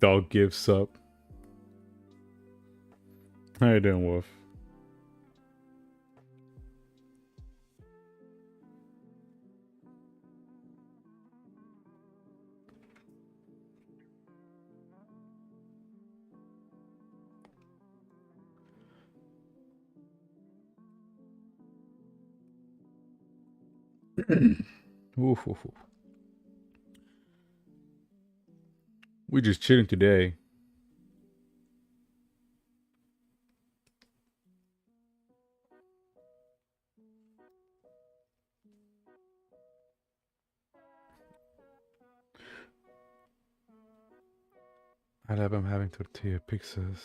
Dog gives up. How you doing, Wolf? Oof, oof, oof. We just chilling today. I love I'm having tortilla pizzas.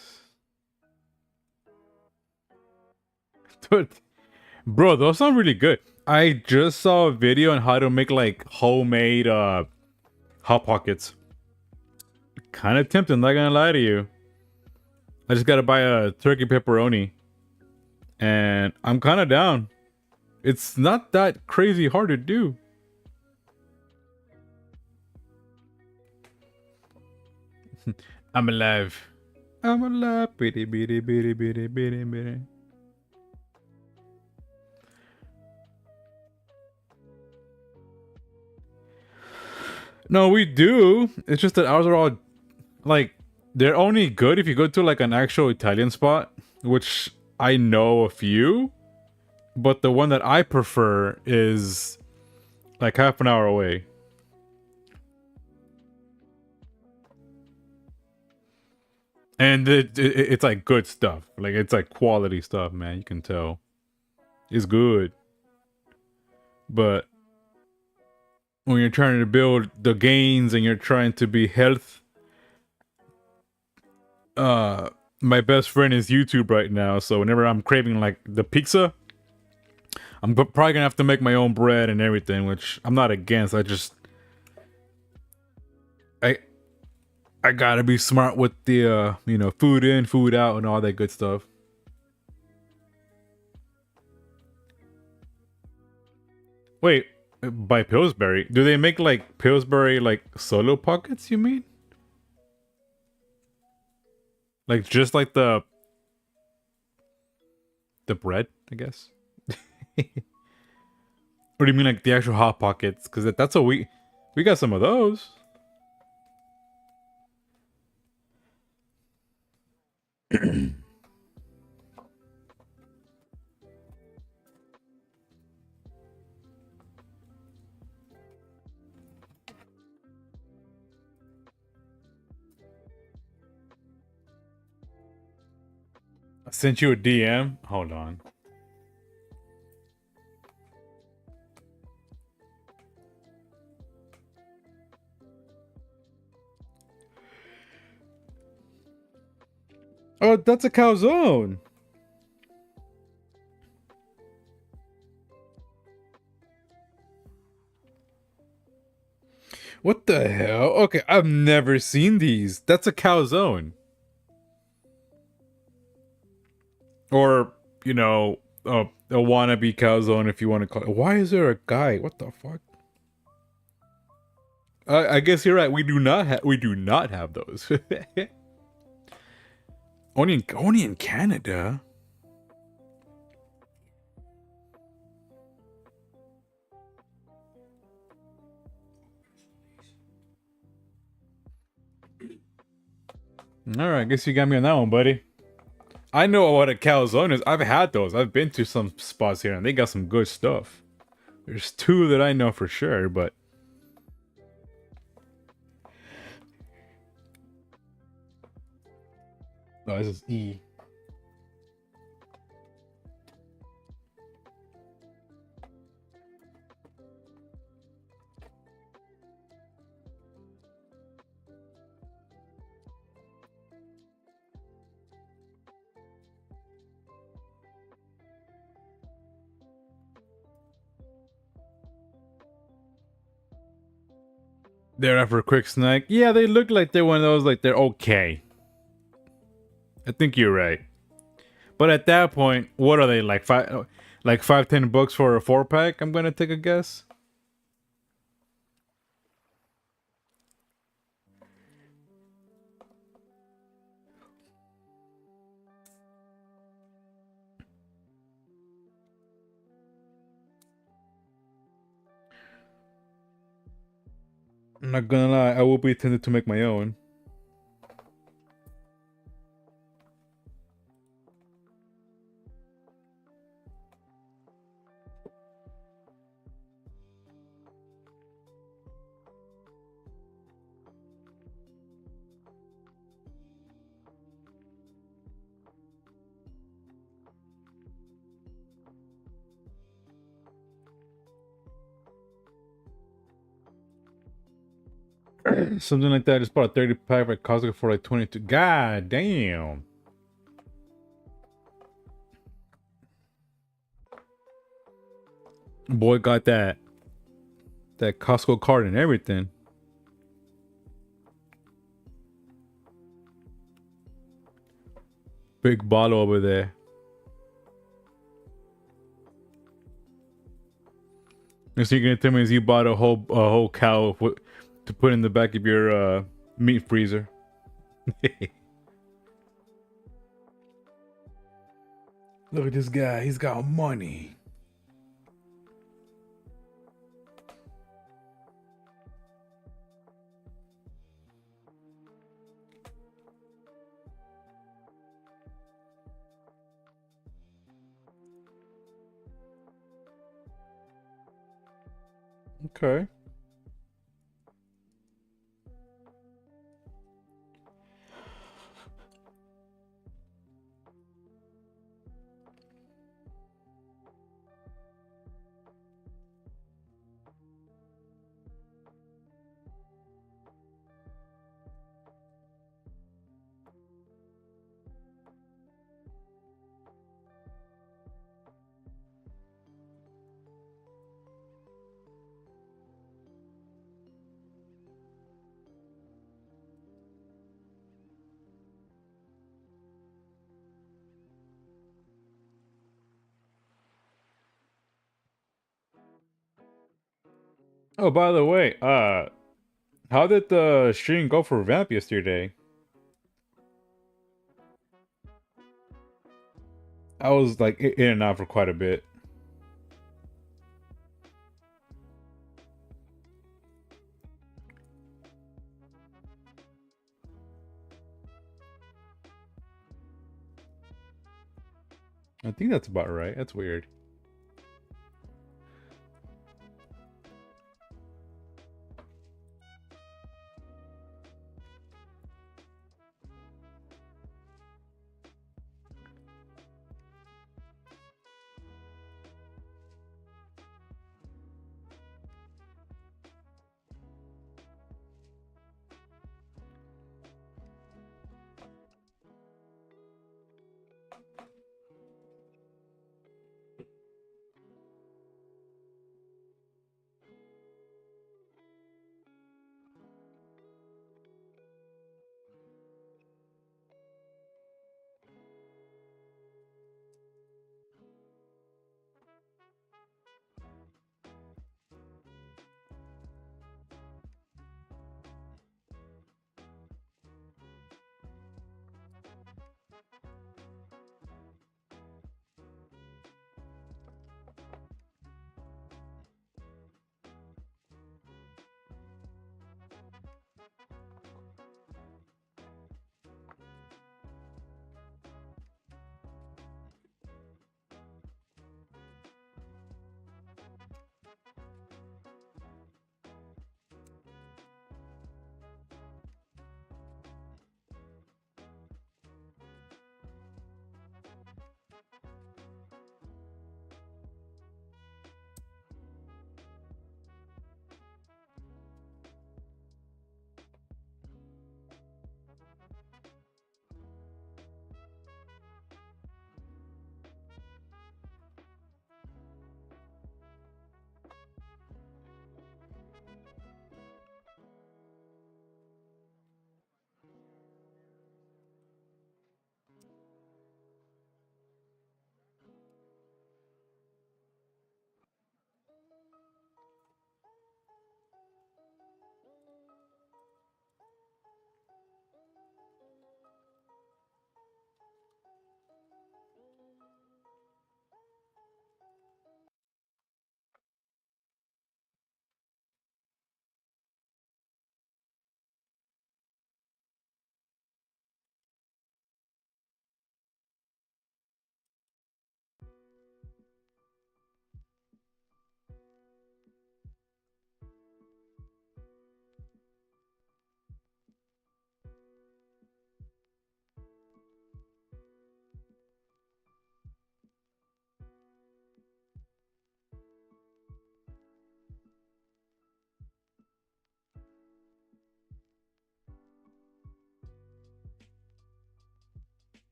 Bro, those sound really good. I just saw a video on how to make like homemade hot pockets. Kind of tempting, not gonna lie to you. I just gotta buy a turkey pepperoni. And I'm kind of down. It's not that crazy hard to do. I'm alive. I'm alive. Bitty, bitty, bitty, bitty, bitty, bitty. No, we do. It's just that ours are all like they're only good if you go to like an actual Italian spot, which I know a few, but the one that I prefer is like half an hour away. And it's like good stuff. Like it's like quality stuff, man. You can tell. It's good. But when you're trying to build the gains and you're trying to be health, my best friend is YouTube right now, so whenever I'm craving like the pizza, I'm probably gonna have to make my own bread and everything, which I'm not against. I gotta be smart with the you know, food in, food out, and all that good stuff. Wait, by Pillsbury, do they make like Pillsbury like solo pockets? You mean? Like just like the bread, I guess. Or do you mean like the actual hot pockets? Because that's what we got some of those. I sent you a DM. Hold on. Oh, that's a calzone. What the hell? Okay, I've never seen these. That's a calzone. Or, you know, a wannabe calzone if you want to call it. Why is there a guy? What the fuck? I guess you're right. We do not have those. only in Canada. All right, I guess you got me on that one, buddy. I know what a calzone is. I've had those. I've been to some spots here, and they got some good stuff. There's two that I know for sure, but oh, this is E. They're out for a quick snack. Yeah, they look like they're one of those, like they're okay. I think you're right. But at that point, what are they, like $5-10 for a 4-pack? I'm gonna take a guess. I'm not gonna lie, I will be tempted to make my own. Something like that. Just bought a 30 pack at Costco for like 22. God damn. Boy got that Costco card and everything. Big bottle over there. And so you're gonna tell me is you bought a whole cow to put in the back of your meat freezer. Look at this guy, he's got money. Okay. Oh, by the way, how did the stream go for Vamp yesterday? I was like in and out for quite a bit. I think that's about right. That's weird.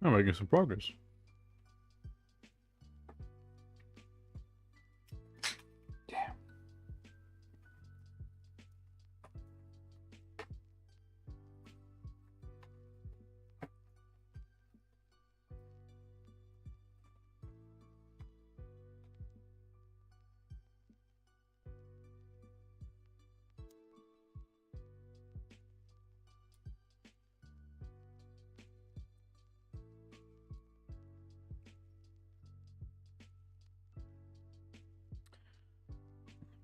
I'm making some progress. Damn.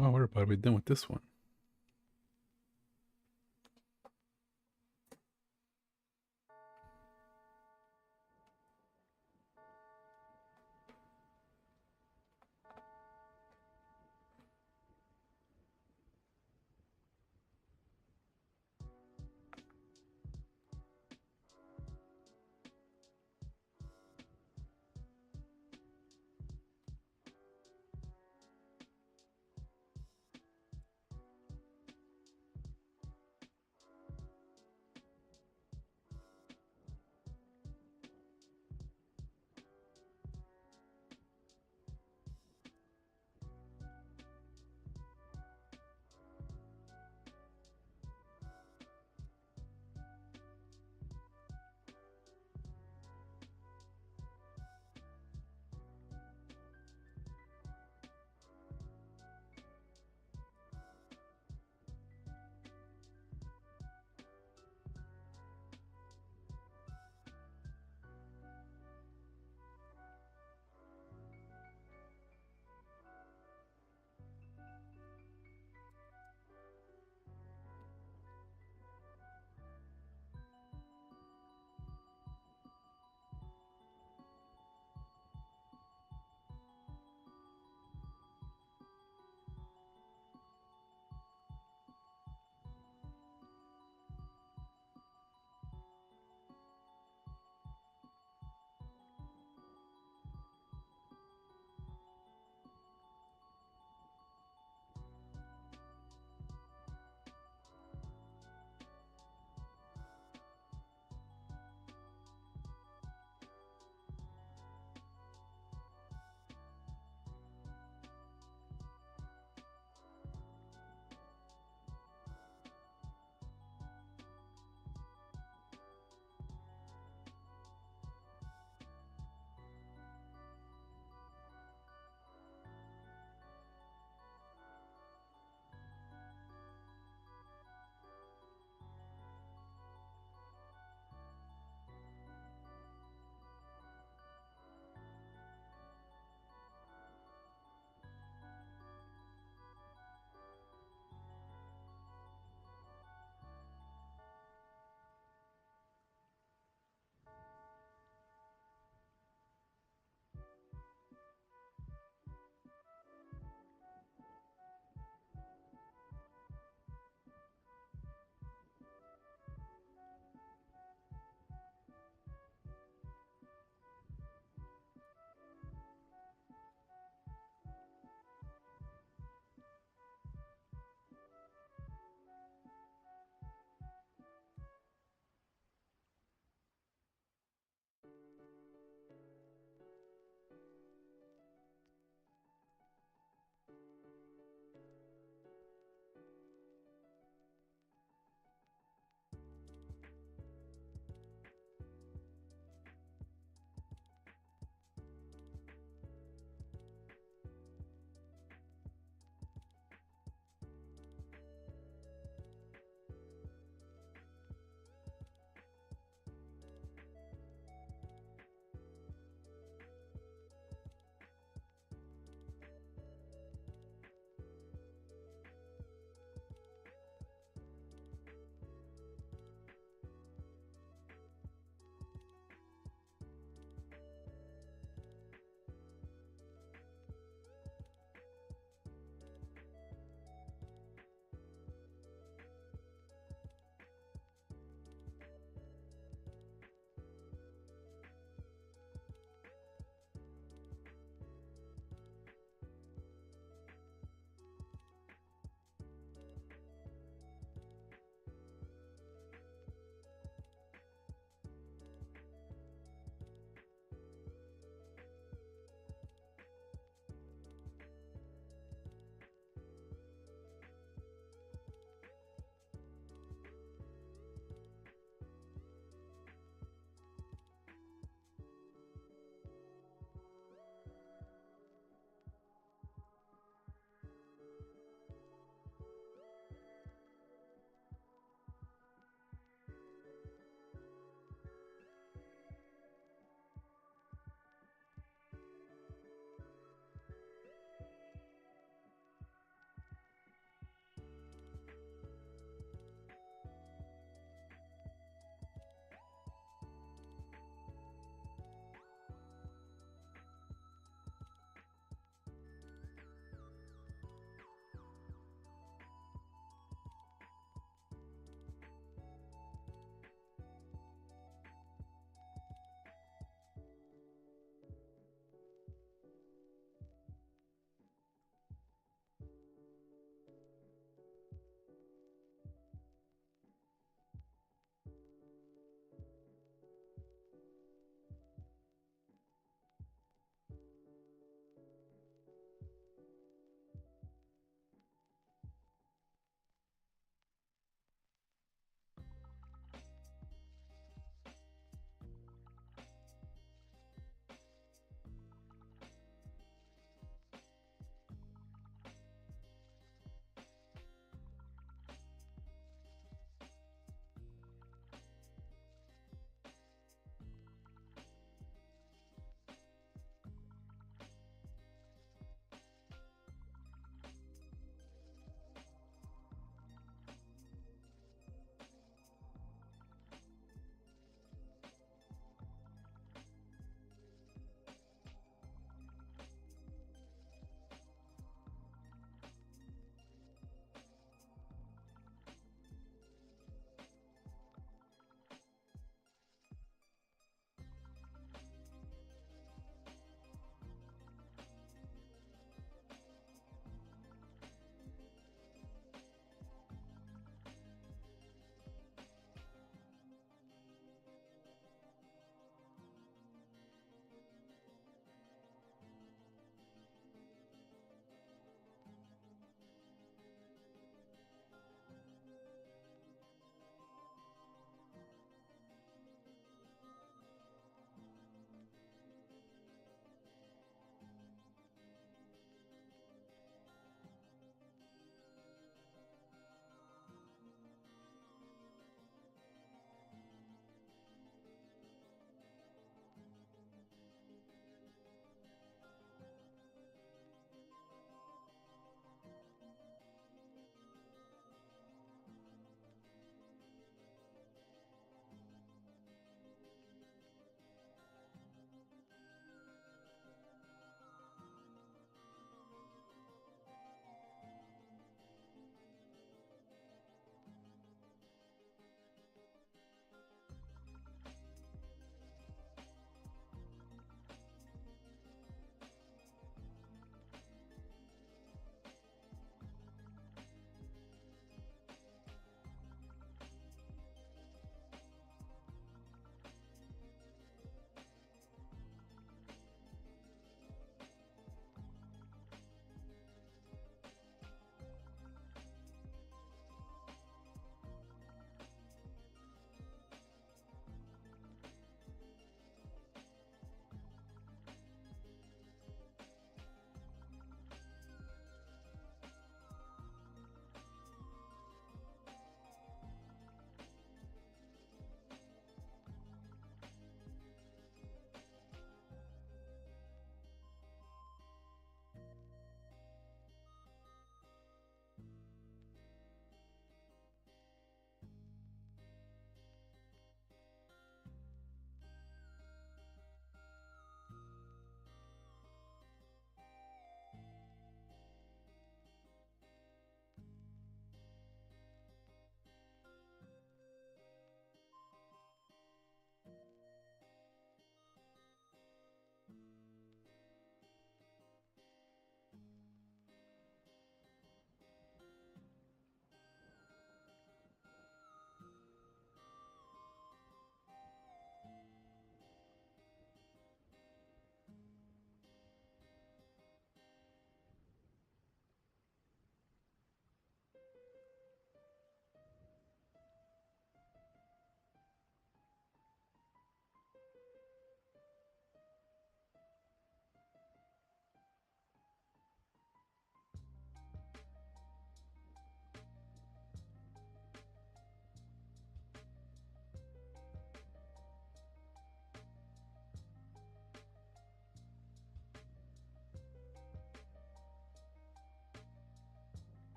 Oh, we're about to be done with this one.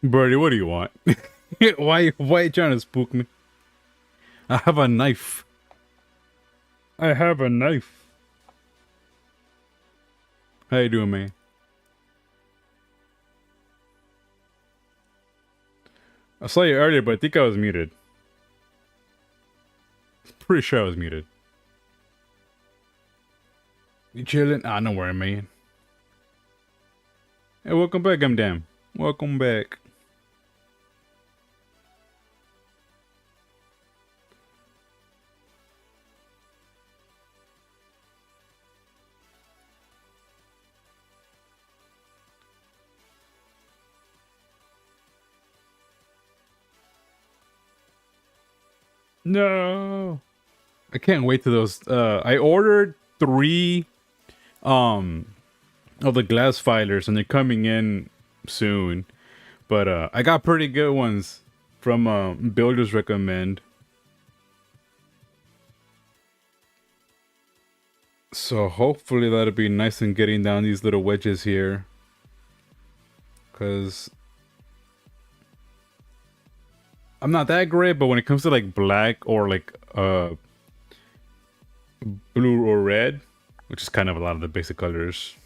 Birdie, what do you want? Why you trying to spook me? I have a knife. I have a knife. How you doing, man? I saw you earlier, but I think I was muted. Pretty sure I was muted. You chilling? Ah, no worry, man. Hey, welcome back, Gumdam. Welcome back. No. I can't wait to those. I ordered 3 of the glass filers and they're coming in soon. But I got pretty good ones from Builders Recommend. So hopefully that'll be nice and getting down these little wedges here. Cause I'm not that great, but when it comes to like black or like blue or red, which is kind of a lot of the basic colors.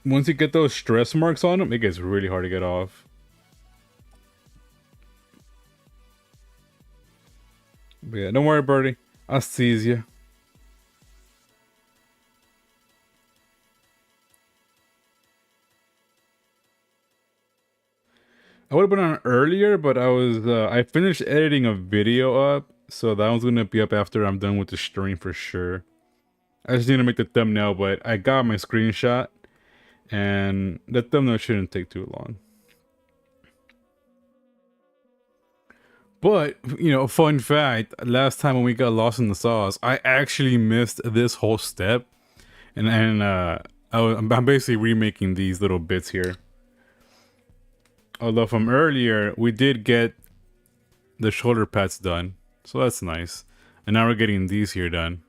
Once you get those stress marks on them, it gets really hard to get off. But yeah, don't worry, Birdie. I'll seize you. I would have been on earlier, but I finished editing a video up, so that one's gonna be up after I'm done with the stream for sure. I just need to make the thumbnail, but I got my screenshot, and the thumbnail shouldn't take too long. But, you know, fun fact, last time when we got lost in the sauce, I actually missed this whole step. And I'm basically remaking these little bits here. Although from earlier, we did get the shoulder pads done. So that's nice. And now we're getting these here done.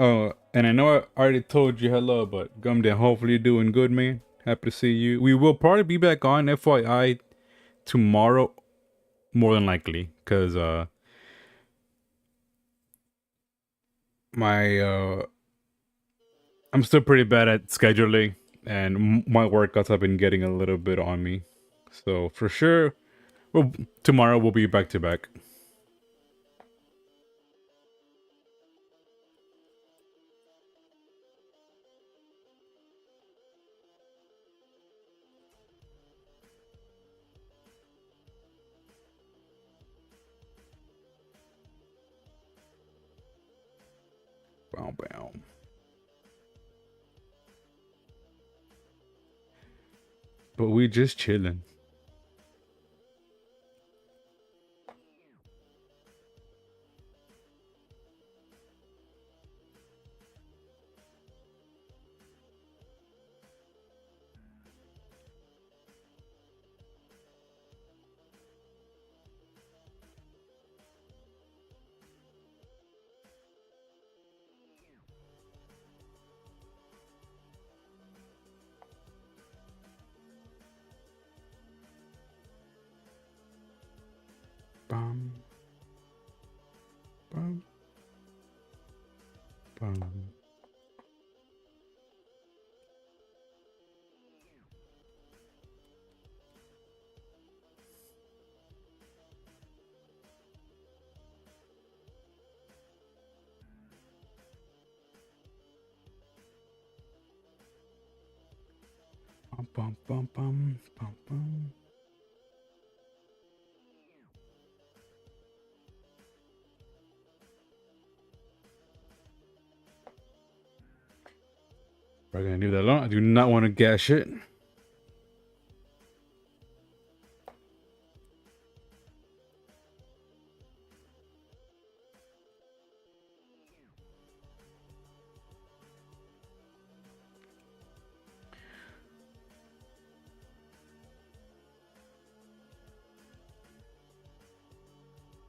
Oh, and I know I already told you hello, but Gumden, hopefully you're doing good, man. Happy to see you. We will probably be back on FYI tomorrow, more than likely, because I'm still pretty bad at scheduling, and my workouts have been getting a little bit on me. So for sure, well, tomorrow we'll be back to back. Bow, bow. But we just chilling. Bum. Bum. Bum. Bum, bum, bum, bum, bum, bum. We're gonna leave that alone. I do not want to gash it.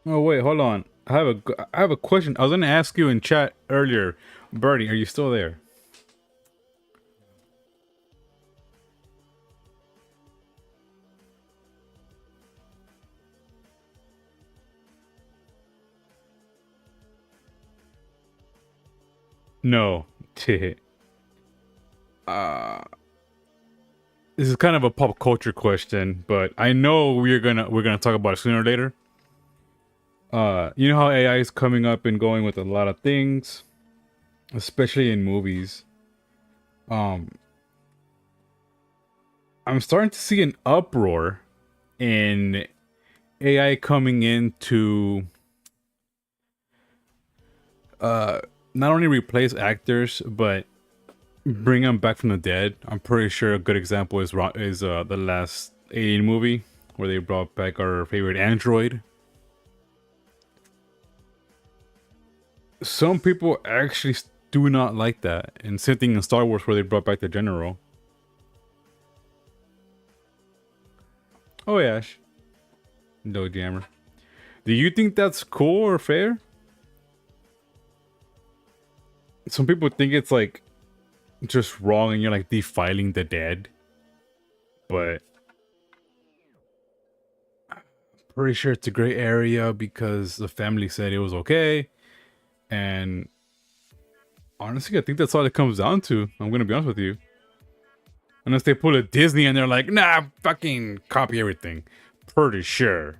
Oh wait, hold on. I have a question. I was gonna ask you in chat earlier, Bernie. Are you still there? No. uh, this is kind of a pop culture question, but I know we're gonna talk about it sooner or later. You know how AI is coming up and going with a lot of things, especially in movies. Um, I'm starting to see an uproar in AI coming in to uh not only replace actors but bring them back from the dead. I'm pretty sure a good example is the last Alien movie where they brought back our favorite android. Some people actually do not like that, and same thing in Star Wars where they brought back the general. Oh yeah, no jammer. Do you think that's cool or fair? Some people think it's like just wrong and you're like defiling the dead, but pretty sure it's a gray area because the family said it was okay. And honestly, I think that's all it comes down to. I'm gonna be honest with you. Unless they pull a Disney and they're like, nah, fucking copy everything. Pretty sure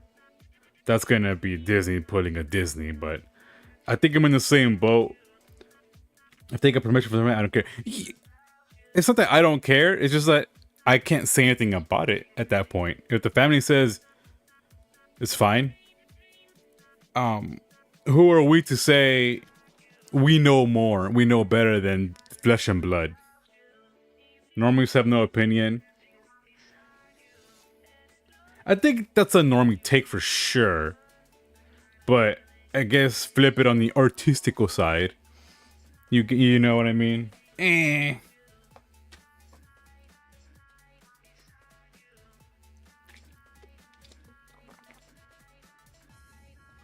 that's gonna be Disney pulling a Disney, but I think I'm in the same boat. If they get permission from them, I don't care. It's not that I don't care, it's just that I can't say anything about it at that point. If the family says it's fine, who are we to say we know more, we know better than flesh and blood? Normies have no opinion. I think that's a normie take for sure. But I guess flip it on the artistical side. You know what I mean? Eh.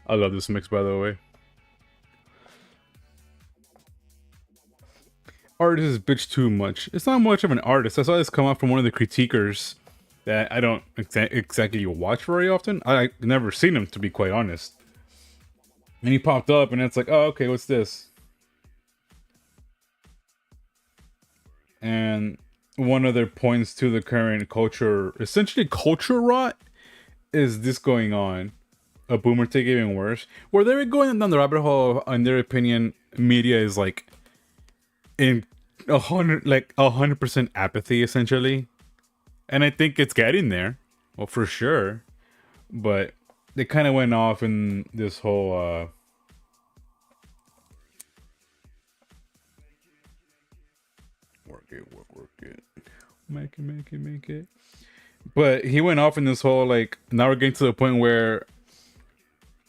I love this mix, by the way. Artist is bitch too much. It's not much of an artist. I saw this come out from one of the critiquers that I don't exactly watch very often. I've never seen him, to be quite honest. And he popped up, and it's like, oh, okay, what's this? And one of their points to the current culture, essentially culture rot, is this going on? A boomer take even worse? Where they're going down the rabbit hole, in their opinion, media is like in 100% apathy, essentially. And I think it's getting there. Well, for sure. But they kind of went off in this whole work it. Make it. But he went off in this whole like, now we're getting to the point where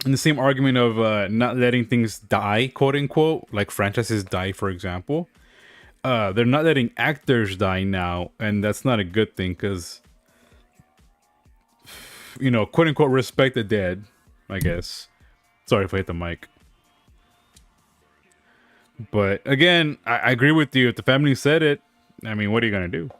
in the same argument of not letting things die, quote unquote, like franchises die, for example, they're not letting actors die now, and that's not a good thing because, you know, quote unquote, respect the dead, I guess. Sorry if I hit the mic. But again, I agree with you. If the family said it, I mean, what are you gonna do?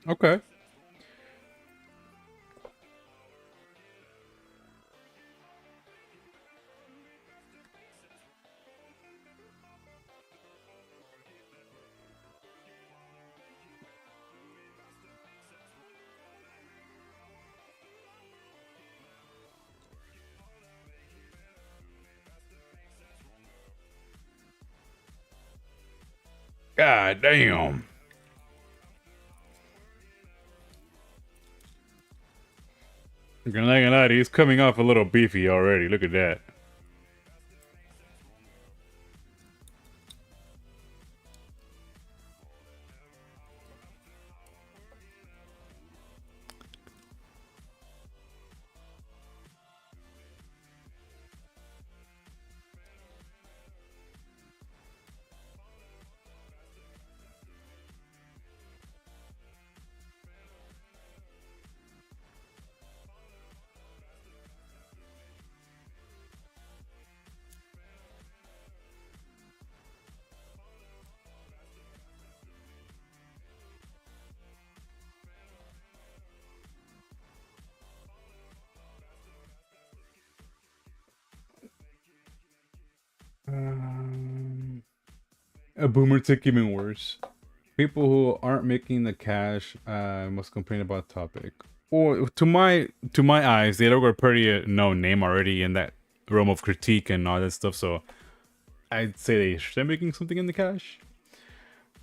Okay. God damn. I'm not gonna lie, he's coming off a little beefy already. Look at that. A boomer took even worse. People who aren't making the cash must complain about topic. Or to my eyes, they look a pretty known name already in that realm of critique and all that stuff. So I'd say they should be making something in the cash.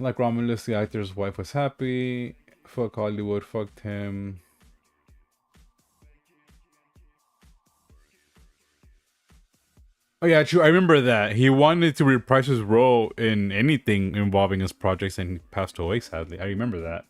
Like Romulus, the actor's wife was happy. Fuck Hollywood, fucked him. Oh yeah, true. I remember that he wanted to reprise his role in anything involving his projects, and he passed away. Sadly, I remember that.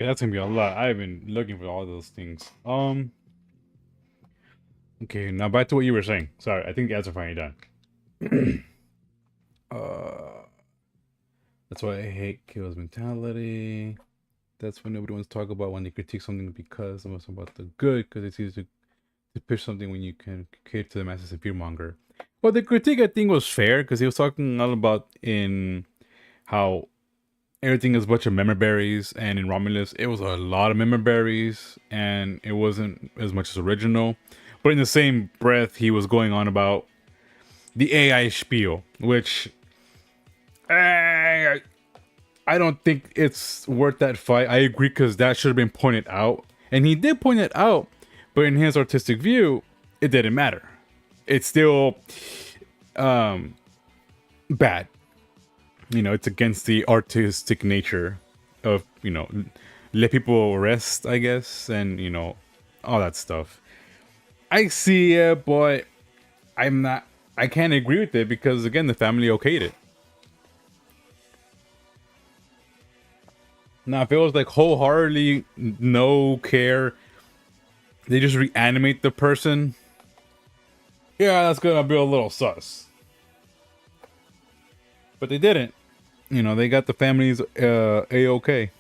Okay, that's gonna be a lot. I've been looking for all those things. Okay, now back to what you were saying. Sorry, I think the ads are finally done. uh, that's why I hate kills mentality. That's what nobody wants to talk about when they critique something because almost about the good, because it's easy to pitch something when you can cater to the masses and fearmonger. Well, the critique I think was fair because he was talking all about in how everything is a bunch of member berries, and in Romulus it was a lot of member berries, and it wasn't as much as original. But in the same breath, he was going on about the AI spiel, which I, I don't think it's worth that fight. I agree because that should have been pointed out, and he did point it out. But in his artistic view, it didn't matter. It's still bad. It's against the artistic nature of let people rest, I guess, and all that stuff. I see it, but I'm not. I can't agree with it because again, the family okayed it. Now, if it was like wholeheartedly no care, they just reanimate the person. Yeah, that's gonna be a little sus. But they didn't. They got the families a okay.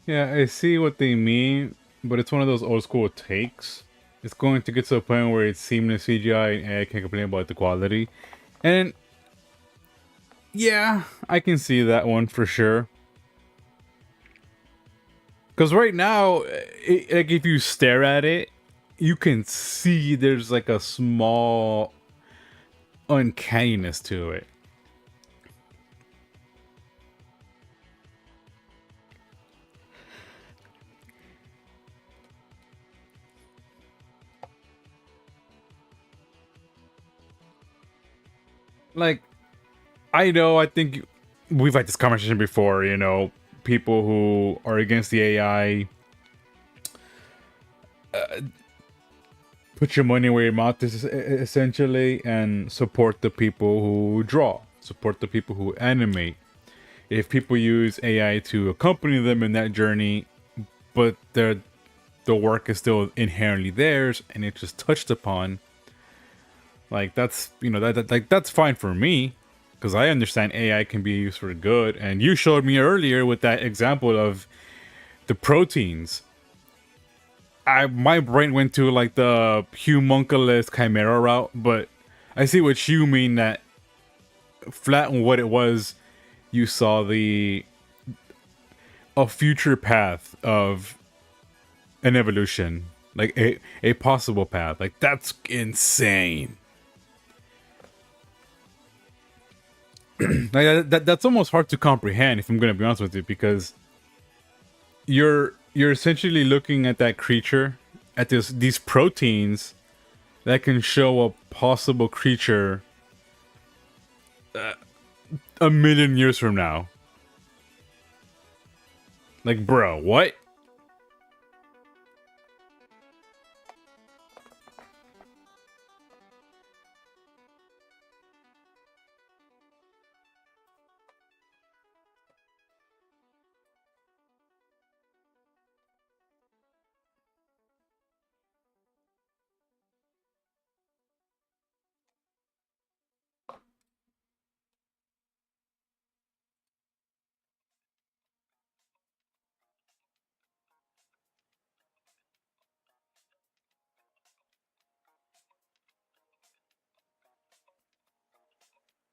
Yeah, I see what they mean, but it's one of those old school takes. It's going to get to a point where it's seamless CGI and I can't complain about the quality. And yeah, I can see that one for sure. Because right now, like if you stare at it, you can see there's like a small uncanniness to it. Like, I think we've had this conversation before, people who are against the AI, put your money where your mouth is essentially, and support the people who draw, support the people who animate. If people use AI to accompany them in that journey, but the work is still inherently theirs and it's just touched upon, like that's like that's fine for me because I understand AI can be used for good. And you showed me earlier with that example of the proteins. My brain went to like the humunculus chimera route, but I see what you mean, that flatten what it was. You saw the a future path of an evolution, like a possible path. Like that's insane. Like that's almost hard to comprehend if I'm gonna be honest with you, because you're essentially looking at that creature, at these proteins that can show a possible creature a million years from now. Like, bro, what?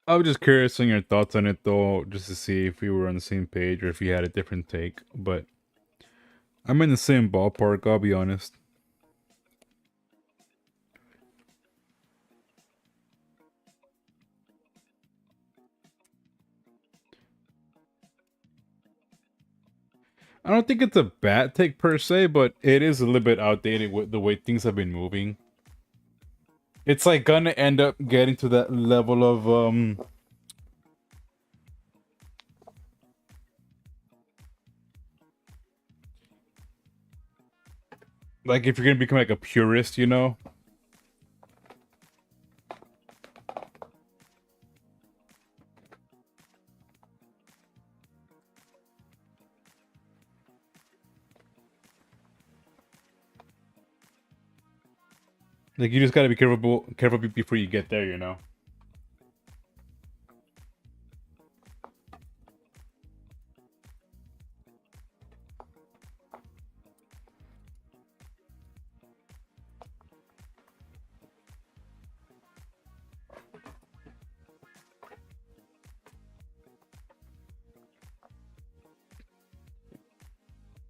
I was just curious on your thoughts on it, though, just to see if we were on the same page or if you had a different take. But I'm in the same ballpark, I'll be honest. I don't think it's a bad take per se, but it is a little bit outdated with the way things have been moving. It's like gonna end up getting to that level of like if you're gonna become like a purist, you know? Like you just gotta be careful before you get there, you know?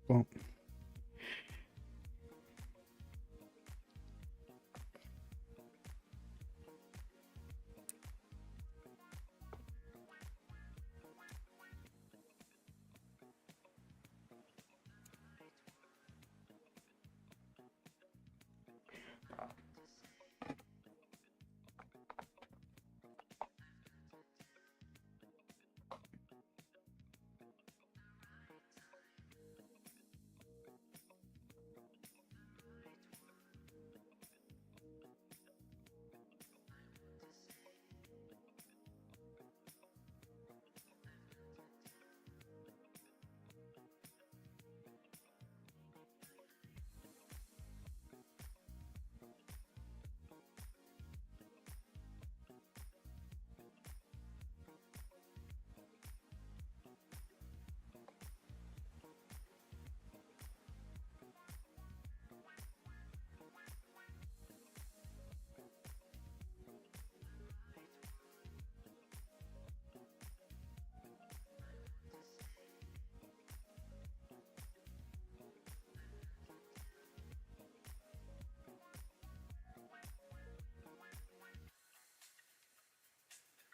Well,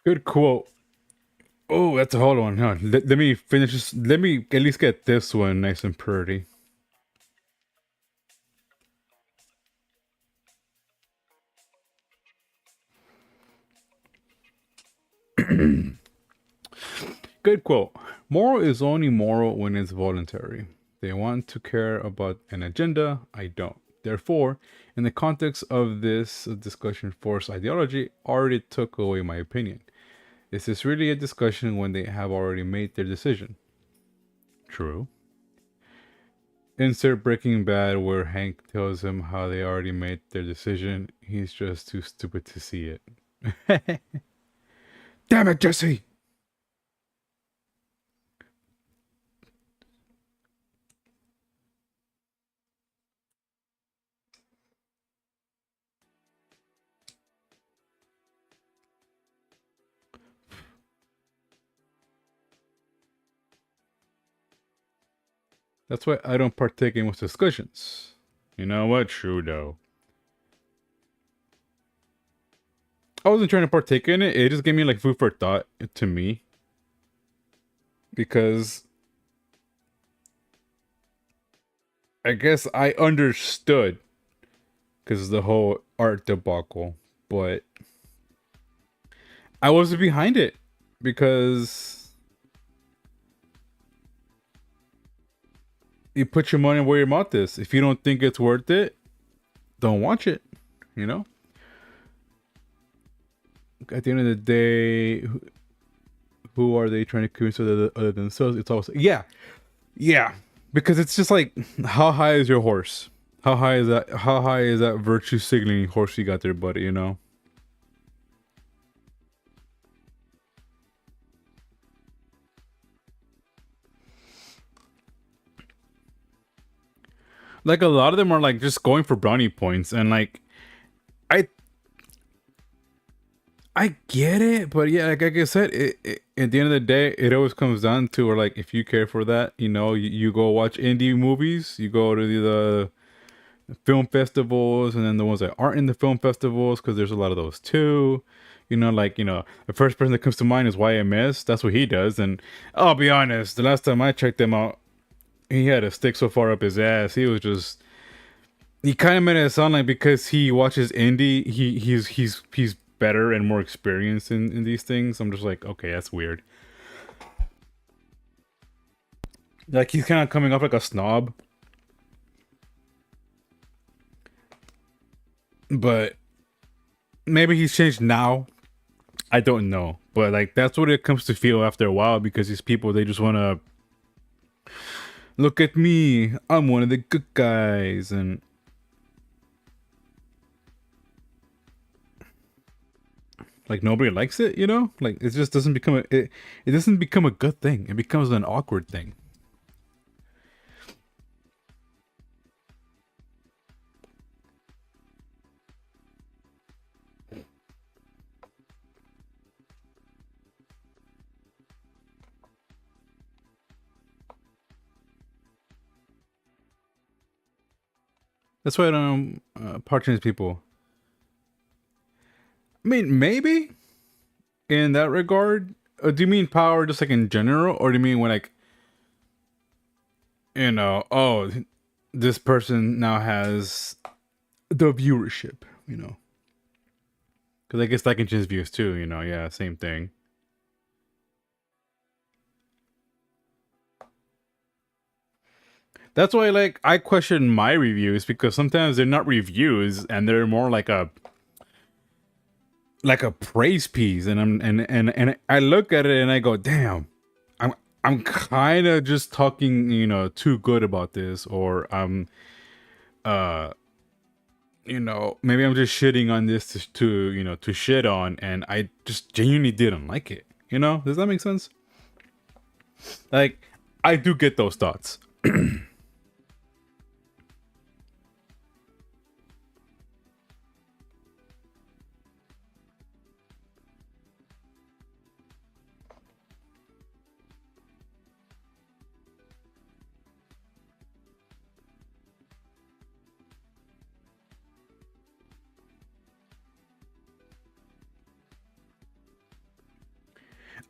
good quote. Oh, that's a hard one. Huh? Let me finish this. Let me at least get this one nice and pretty. Good quote. Moral is only moral when it's voluntary. They want to care about an agenda. I don't. Therefore, in the context of this discussion, force ideology already took away my opinion. Is this really a discussion when they have already made their decision? True. Insert Breaking Bad where Hank tells him how they already made their decision. He's just too stupid to see it. Damn it, Jesse! That's why I don't partake in most discussions. You know what? True, though. I wasn't trying to partake in it. It just gave me like food for thought to me. Because I guess I understood because the whole art debacle, but I wasn't behind it because you put your money where your mouth is. If you don't think it's worth it, don't watch it. You know. At the end of the day, who are they trying to convince other than themselves? It's also yeah, because it's just like, how high is your horse? How high is that? How high is that virtue signaling horse you got there, buddy? You know. Like a lot of them are like just going for brownie points, and like I I get it, but yeah, like I said, at the end of the day, it always comes down to where, like, if you care for that, you go watch indie movies, you go to the film festivals, and then the ones that aren't in the film festivals, because there's a lot of those too. The first person that comes to mind is YMS. That's what he does, and I'll be honest, the last time I checked him out, he had a stick so far up his ass. He kind of made it sound like because he watches indie, he's better and more experienced in these things. I'm just like, okay, that's weird. Like he's kind of coming off like a snob, but maybe he's changed now. I don't know, but like that's what it comes to feel after a while because these people they just want to look at me. I'm one of the good guys, and like nobody likes it. Like it just doesn't become it doesn't become a good thing. It becomes an awkward thing. That's why I don't part Chinese people. I mean, maybe in that regard. Do you mean power just like in general, or do you mean when like oh, this person now has the viewership, Because I guess that can change views too, Yeah, same thing. That's why, like, I question my reviews because sometimes they're not reviews and they're more like a praise piece, and and I look at it and I go, damn, I'm kind of just talking, too good about this, or uh, maybe I'm just shitting on this to shit on, and I just genuinely didn't like it. Does that make sense? Like, I do get those thoughts.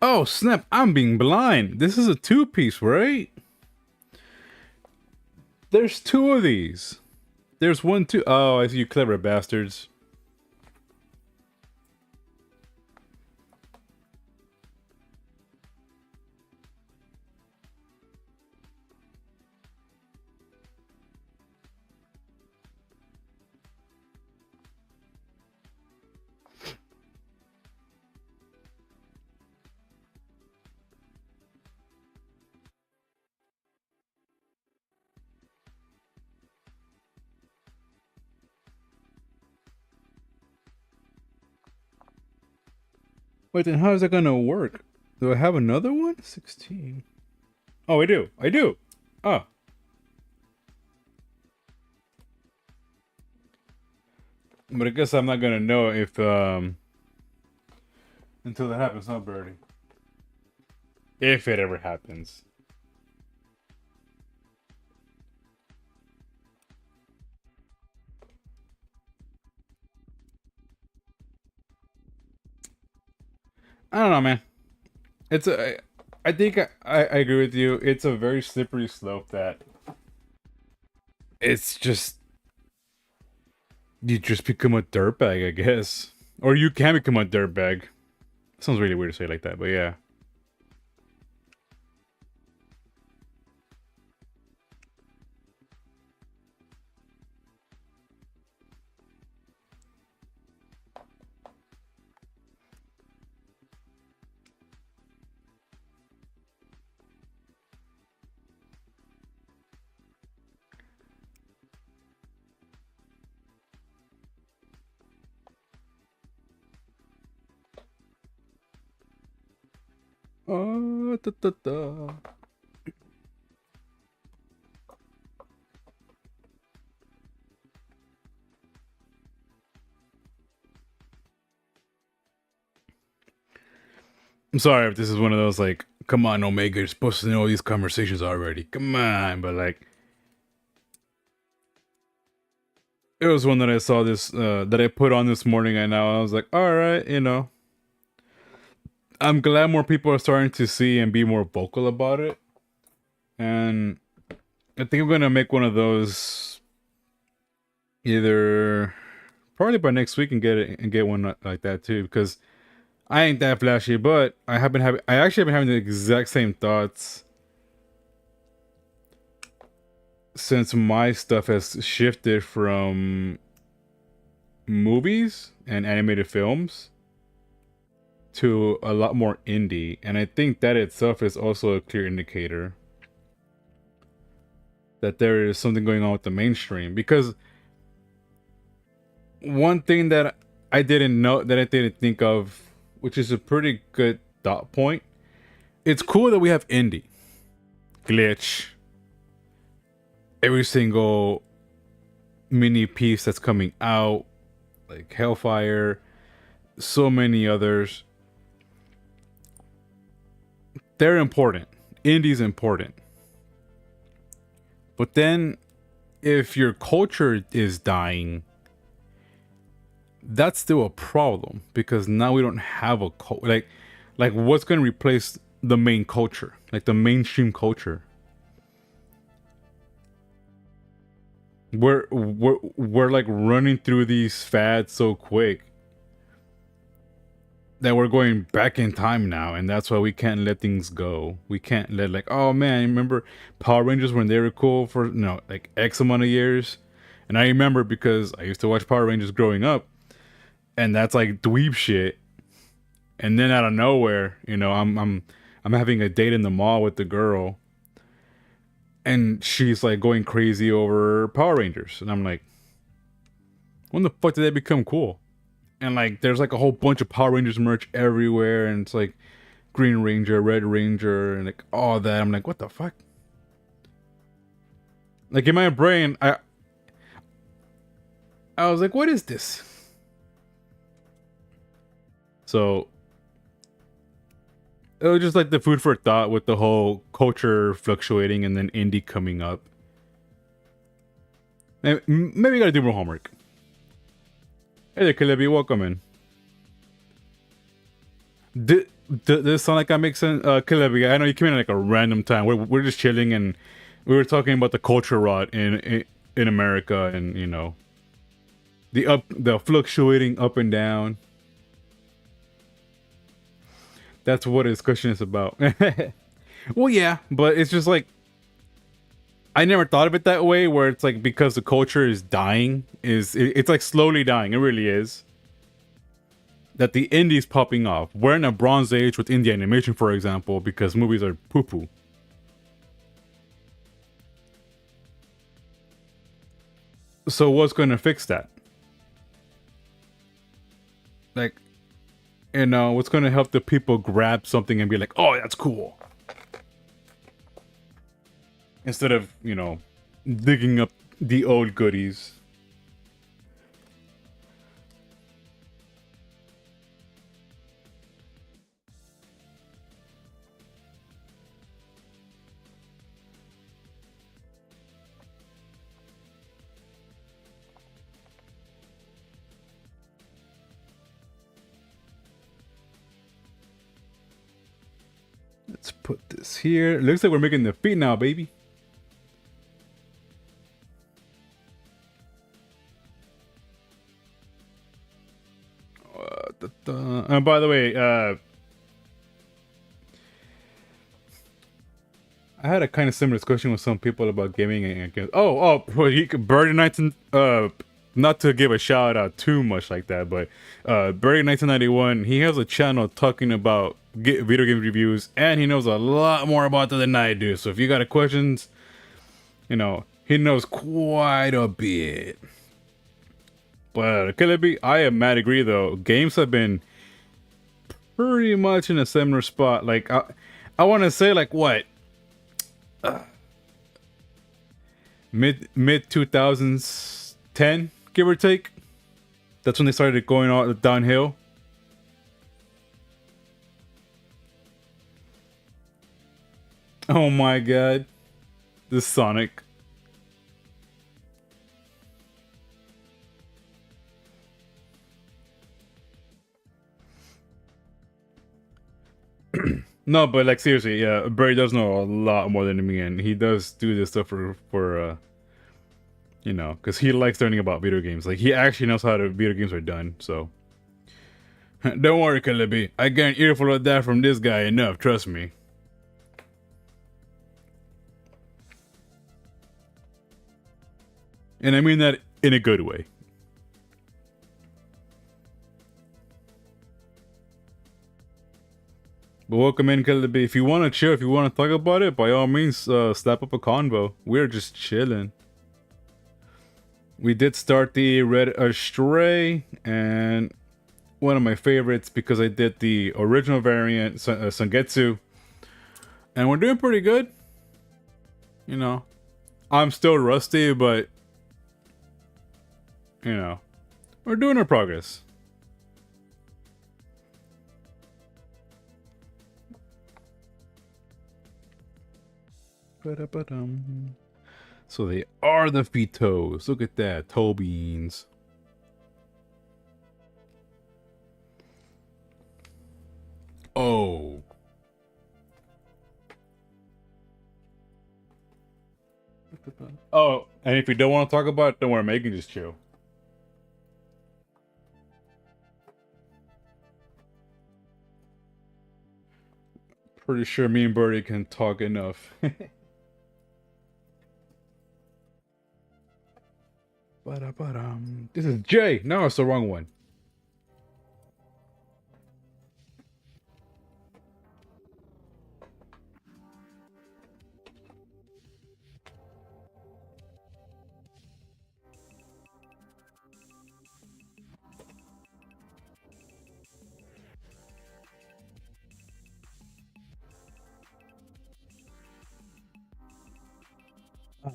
Oh snap! I'm being blind. This is a two-piece, right? There's two of these. There's one, two. Oh, I see you, clever bastards. Wait, then how is that gonna work? Do I have another one? 16. Oh, I do. I do. Oh. But I guess I'm not gonna know if until that happens, huh, Birdie? If it ever happens. I don't know, man. It's a. I think I agree with you. It's a very slippery slope that it's just you just become a dirtbag, I guess, or you can become a dirtbag. Sounds really weird to say it like that, but yeah. Oh, da, da, da. I'm sorry if this is one of those like, come on, Omega, you're supposed to know these conversations already. Come on, but like, it was one that I saw this that I put on this morning, and now I was like, all right, I'm glad more people are starting to see and be more vocal about it, and I think I'm gonna make one of those either probably by next week and get one like that too, because I ain't that flashy, but I actually have been having the exact same thoughts since my stuff has shifted from movies and animated films to a lot more indie, and I think that itself is also a clear indicator that there is something going on with the mainstream. Because one thing that I didn't think of, which is a pretty good thought point, it's cool that we have indie, Glitch, every single mini piece that's coming out, like Hellfire, so many others. They're important. Indie's important. But then if your culture is dying, that's still a problem, because now we don't have a like what's going to replace the main culture, like the mainstream culture. We're like running through these fads so quick that we're going back in time now, and that's why we can't let things go. We can't let, like, oh man, remember Power Rangers when they were cool for like X amount of years? And I remember because I used to watch Power Rangers growing up, and that's like dweeb shit. And then out of nowhere, I'm having a date in the mall with the girl, and she's like going crazy over Power Rangers, and I'm like, when the fuck did they become cool? And like there's like a whole bunch of Power Rangers merch everywhere, and it's like Green Ranger, Red Ranger, and like all that. I'm like, what the fuck? Like in my brain, I was like, what is this? So it was just like the food for thought with the whole culture fluctuating and then indie coming up. Maybe I gotta do more homework. Hey there, Kalebi, welcome in. Did this sound like I make sense? Kalebi, I know you came in at like a random time. We're just chilling, and we were talking about the culture rot in America, and the fluctuating up and down. That's what the discussion is about. Well, yeah, but it's just like I never thought of it that way, where it's like because the culture is dying, it's like slowly dying. It really is. That the indie's popping off. We're in a bronze age with indie animation, for example, because movies are poo-poo. So what's going to fix that? Like, what's going to help the people grab something and be like, oh, that's cool, instead of digging up the old goodies. Let's put this here. Looks like we're making the feet now, baby. And by the way, I had a kind of similar discussion with some people about gaming and Birdie 19. Not to give a shout out too much like that, but Birdie 1991. He has a channel talking about video game reviews, and he knows a lot more about that than I do. So if you got questions, he knows quite a bit. But I am mad agree though. Games have been pretty much in a similar spot. Like I want to say like what mid 2010, give or take. That's when they started going all downhill. Oh my god. This Sonic. No, but like seriously, yeah, Barry does know a lot more than me, and he does do this stuff for you know, because he likes learning about video games. Like he actually knows how the video games are done. So don't worry, Calibi. I got an earful of that from this guy enough. Trust me. And I mean that in a good way. But welcome in, Calibi. If you want to chill, if you want to talk about it, by all means, slap up a convo. We're just chilling. We did start the Red Astray, and one of my favorites because I did the original variant, Sangetsu, and we're doing pretty good. You know, I'm still rusty, but you know, we're doing our progress. Ba-da-ba-dum. So they are the Fitos. Look at that, toe beans. Oh. Oh, and if you don't want to talk about it, don't worry, Megan, just chill. Pretty sure me and Birdie can talk enough. This is Jay. No, it's the wrong one.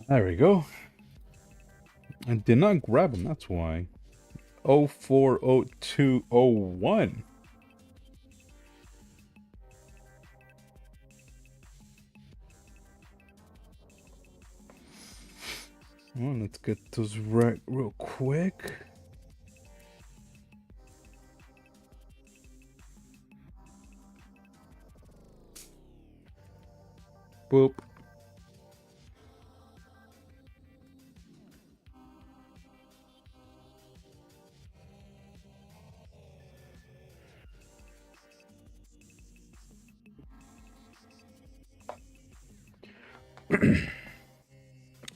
There we go. I did not grab him, that's why. 040201. Well, let's get those right real quick. Boop.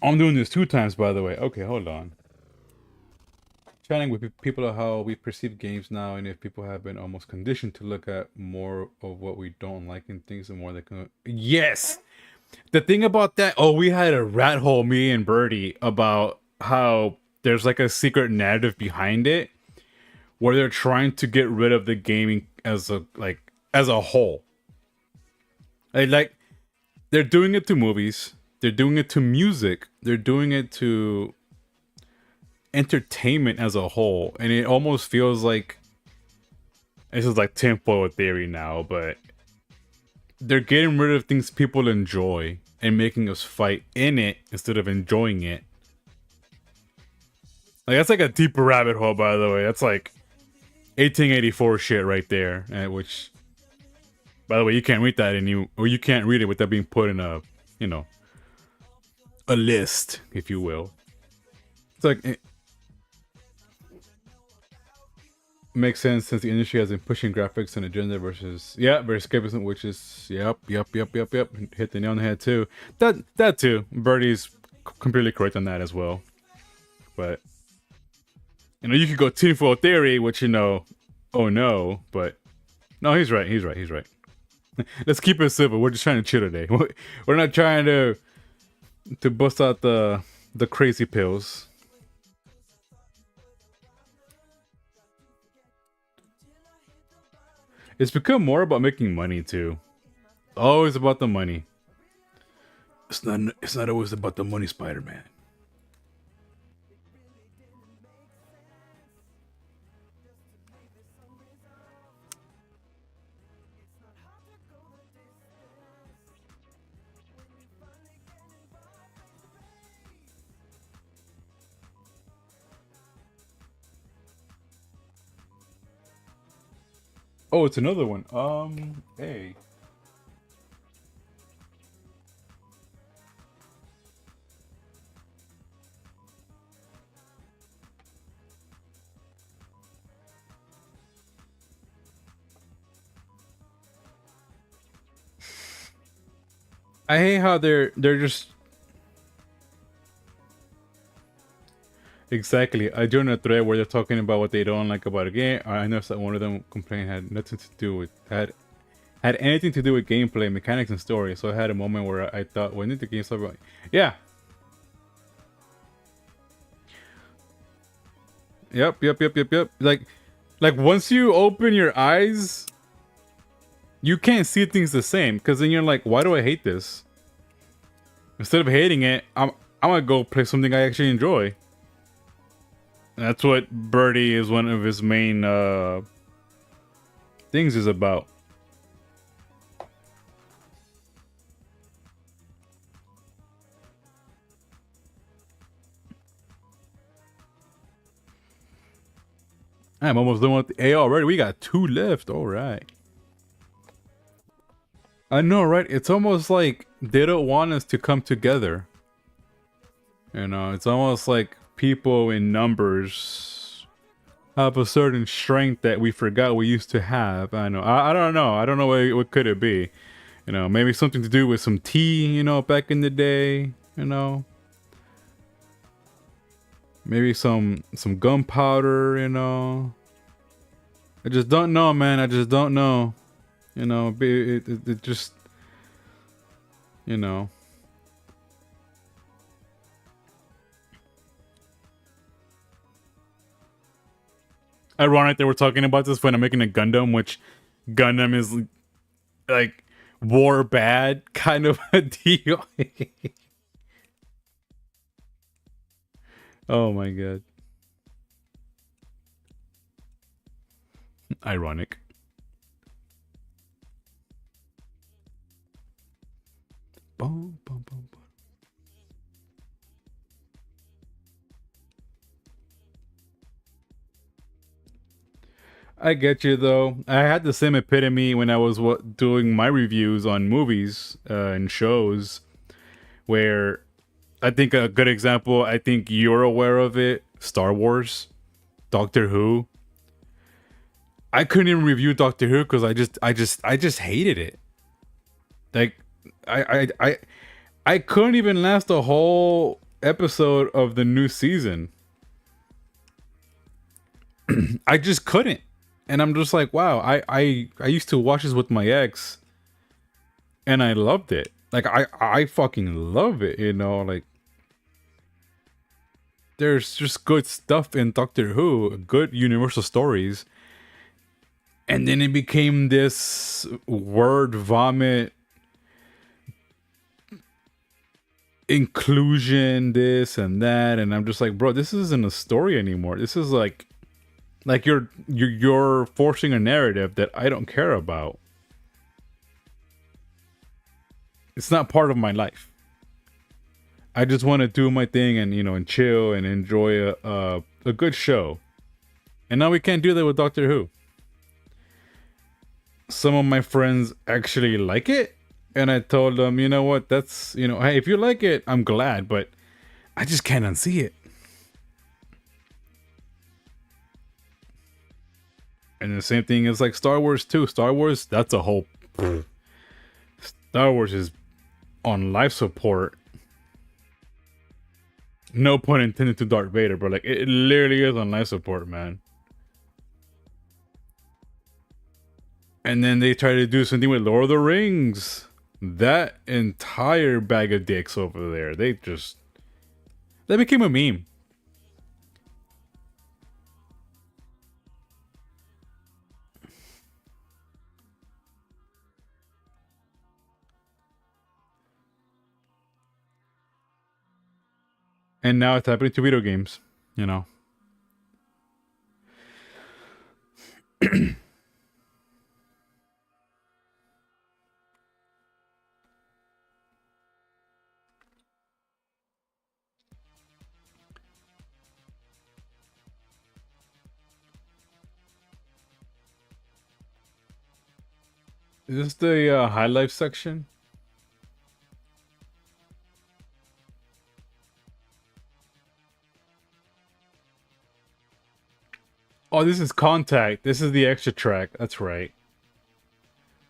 I'm doing this 2 times, by the way. Okay, hold on. Chatting with people of how we perceive games now, and if people have been almost conditioned to look at more of what we don't like in things, and more they can. Yes, the thing about that. Oh, we had a rat hole, me and Birdie, about how there's like a secret narrative behind it, where they're trying to get rid of the gaming as a whole. Like they're doing it to movies. They're doing it to music. They're doing it to entertainment as a whole. And it almost feels like this is like tinfoil theory now, but they're getting rid of things people enjoy and making us fight in it instead of enjoying it. Like that's like a deeper rabbit hole, by the way. That's like 1884 shit right there, which, by the way, you can't read that or you can't read it without being put in a, you know, a list, if you will. It's like it makes sense since the industry has been pushing graphics and agenda versus escapism, which is yep. Hit the nail on the head too. That too. Birdie's completely correct on that as well. But you know, you could go tinfoil theory, which you know, oh no, but no, he's right. Let's keep it simple. We're just trying to chill today. We're not trying to bust out the crazy pills. It's become more about making money too. Always about the money. It's not always about the money, Spider-Man. Oh, it's another one. Hey. I hate how they're just exactly. I joined a thread where they're talking about what they don't like about a game. I noticed that one of them complained had nothing to do with had anything to do with gameplay, mechanics, and story. So I had a moment where I thought, when did the game start? Yeah. Yep. Like once you open your eyes, you can't see things the same. Because then you're like, why do I hate this? Instead of hating it, I'm gonna go play something I actually enjoy. That's what Birdie is one of his main things is about. I'm almost done with the A already. We got 2 left. All right. I know, right? It's almost like they don't want us to come together. You know, it's almost like people in numbers have a certain strength that we forgot we used to have. I know. I don't know. I don't know what could it be. You know, maybe something to do with some tea, you know, back in the day, you know. Maybe some gunpowder, you know. I just don't know, man. I just don't know. You know, it just, you know. Ironic that we're talking about this when I'm making a Gundam, which Gundam is like war bad kind of a deal. Oh my god. Ironic. Boom, boom, boom, boom. I get you though. I had the same epitome when I was doing my reviews on movies and shows, where I think a good example. I think you're aware of it. Star Wars, Doctor Who. I couldn't even review Doctor Who because I just hated it. Like I couldn't even last a whole episode of the new season. I just couldn't. And I'm just like, wow, I used to watch this with my ex and I loved it. Like I fucking love it, you know, like there's just good stuff in Doctor Who, good universal stories. And then it became this word vomit inclusion, this and that, and I'm just like, bro, this isn't a story anymore. This is like you're forcing a narrative that I don't care about. It's not part of my life. I just want to do my thing and, you know, and chill and enjoy a good show. And now we can't do that with Doctor Who. Some of my friends actually like it, and I told them, you know what, that's, you know, hey, if you like it, I'm glad, but I just can't unsee it. And the same thing is like Star Wars too. Star Wars, that's a whole. Star Wars is on life support. No pun intended to Darth Vader, but like it literally is on life support, man. And then they try to do something with Lord of the Rings. That entire bag of dicks over there, they became a meme. And now it's happening to video games, you know. Is this the high life section? Oh, this is Contact. This is the extra track. That's right.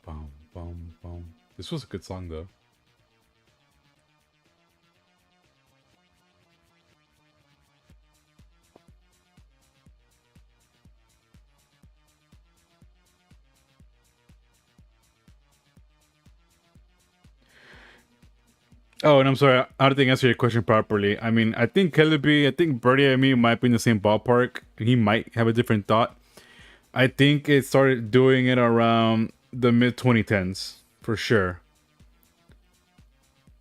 Boom, boom, boom. This was a good song, though. Oh, and I'm sorry, I don't think I answered your question properly. I mean, I think Kelly, I think Birdie and me might be in the same ballpark. He might have a different thought. I think it started doing it around the mid 2010s, for sure.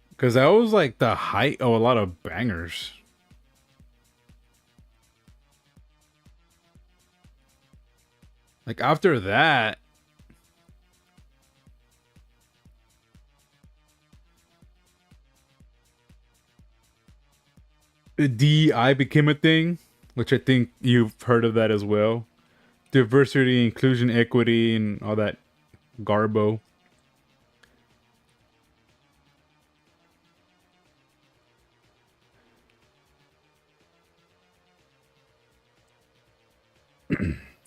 Because that was like the height of a lot of bangers. Like after that, DEI became a thing, which I think you've heard of that as well. Diversity, inclusion, equity, and all that garbo.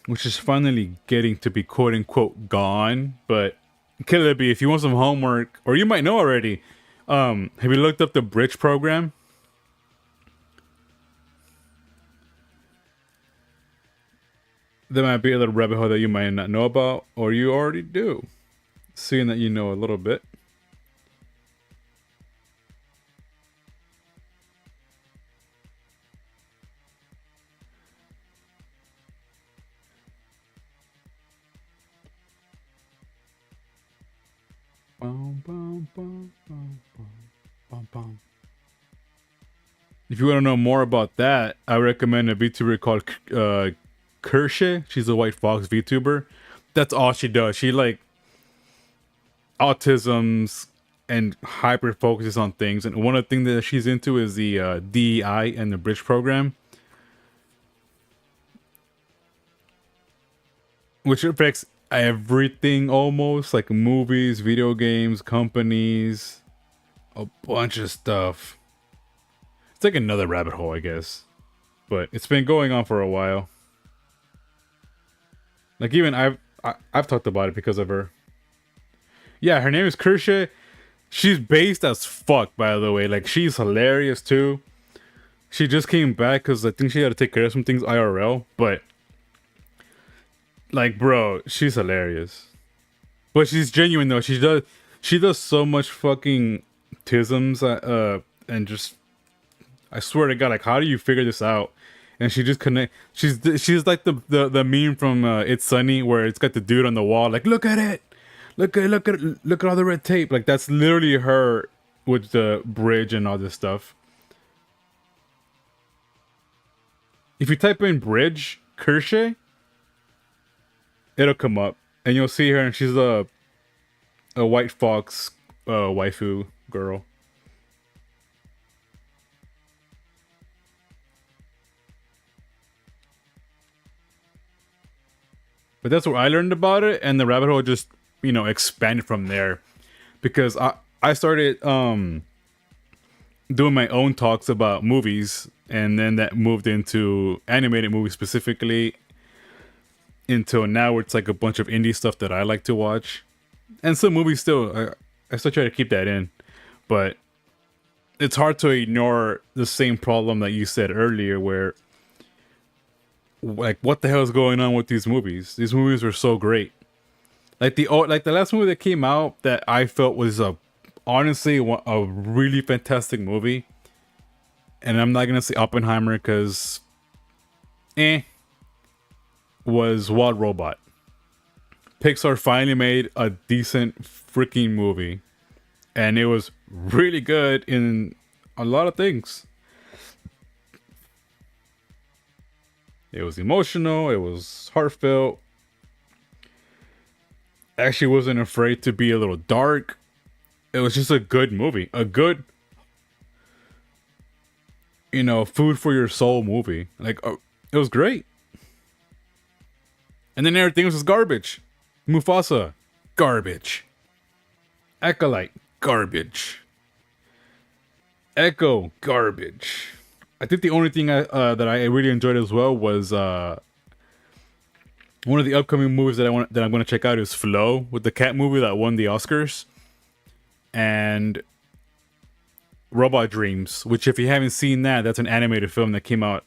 Which is finally getting to be quote unquote gone. But Killer B, if you want some homework, or you might know already, have you looked up the Bridge program? There might be a little rabbit hole that you might not know about, or you already do, seeing that you know a little bit. Bum, bum, bum, bum, bum, bum, bum. If you want to know more about that, I recommend a VTuber called Kershe. She's a White Fox VTuber. That's all she does. She like autisms and hyper focuses on things. And one of the things that she's into is the DEI and the Bridge program, which affects everything almost, like movies, video games, companies, a bunch of stuff. It's like another rabbit hole, I guess. But it's been going on for a while. Like even I've talked about it because of her. Yeah, her name is Kersha. She's based as fuck, by the way. Like she's hilarious too. She just came back because I think she had to take care of some things IRL. But like, bro, she's hilarious. But she's genuine though. She does so much fucking tisms and just I swear to God, like how do you figure this out? And she just connect. She's like the meme from It's Sunny where it's got the dude on the wall like look at it, look at all the red tape. Like that's literally her with the bridge and all this stuff. If you type in bridge Kershay, it'll come up and you'll see her and she's a white fox waifu girl. But that's where I learned about it, and the rabbit hole just expanded from there because I started doing my own talks about movies, and then that moved into animated movies specifically. Until now, it's like a bunch of indie stuff that I like to watch, and some movies still. I still try to keep that in, but it's hard to ignore the same problem that you said earlier, where like what the hell is going on with these movies? These movies were so great. Like the last movie that came out that I felt was honestly a really fantastic movie, and I'm not gonna say Oppenheimer because was Wild Robot. Pixar finally made a decent freaking movie, and it was really good in a lot of things. It was emotional, it was heartfelt. Actually wasn't afraid to be a little dark. It was just a good movie. A good food for your soul movie. Like it was great. And then everything was just garbage. Mufasa, garbage. Acolyte, garbage. Echo, garbage. I think the only thing that I really enjoyed as well was one of the upcoming movies that I'm going to check out is Flow, with the cat movie that won the Oscars, and Robot Dreams, which if you haven't seen that, that's an animated film that came out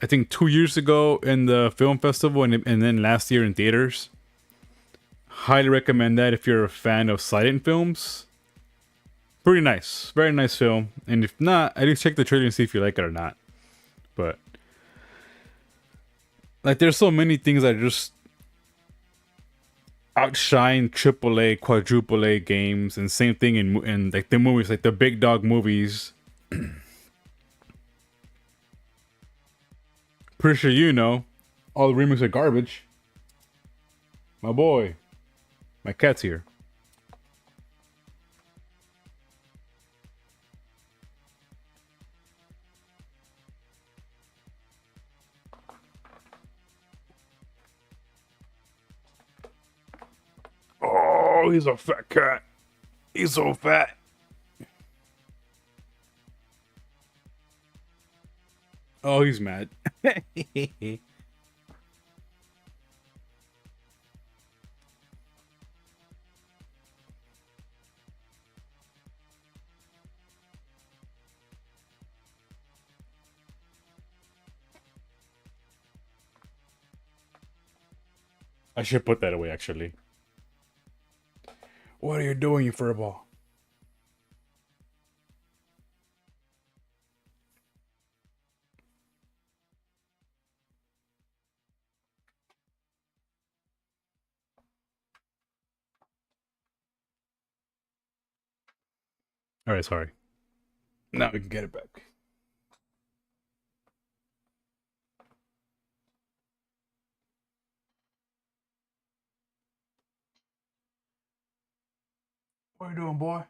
I think 2 years ago in the film festival and then last year in theaters. Highly recommend that if you're a fan of silent films. Pretty nice. Very nice film. And if not, at least check the trailer and see if you like it or not. But like there's so many things that just outshine AAA, quadruple A games, and same thing in like the movies, like the big dog movies. Pretty sure you know all the remakes are garbage. My boy. My cat's here. Oh, he's a fat cat. He's so fat. Oh, he's mad. I should put that away, actually. What are you doing, you furball? Alright, sorry. Now we can get it back. What are you doing, boy?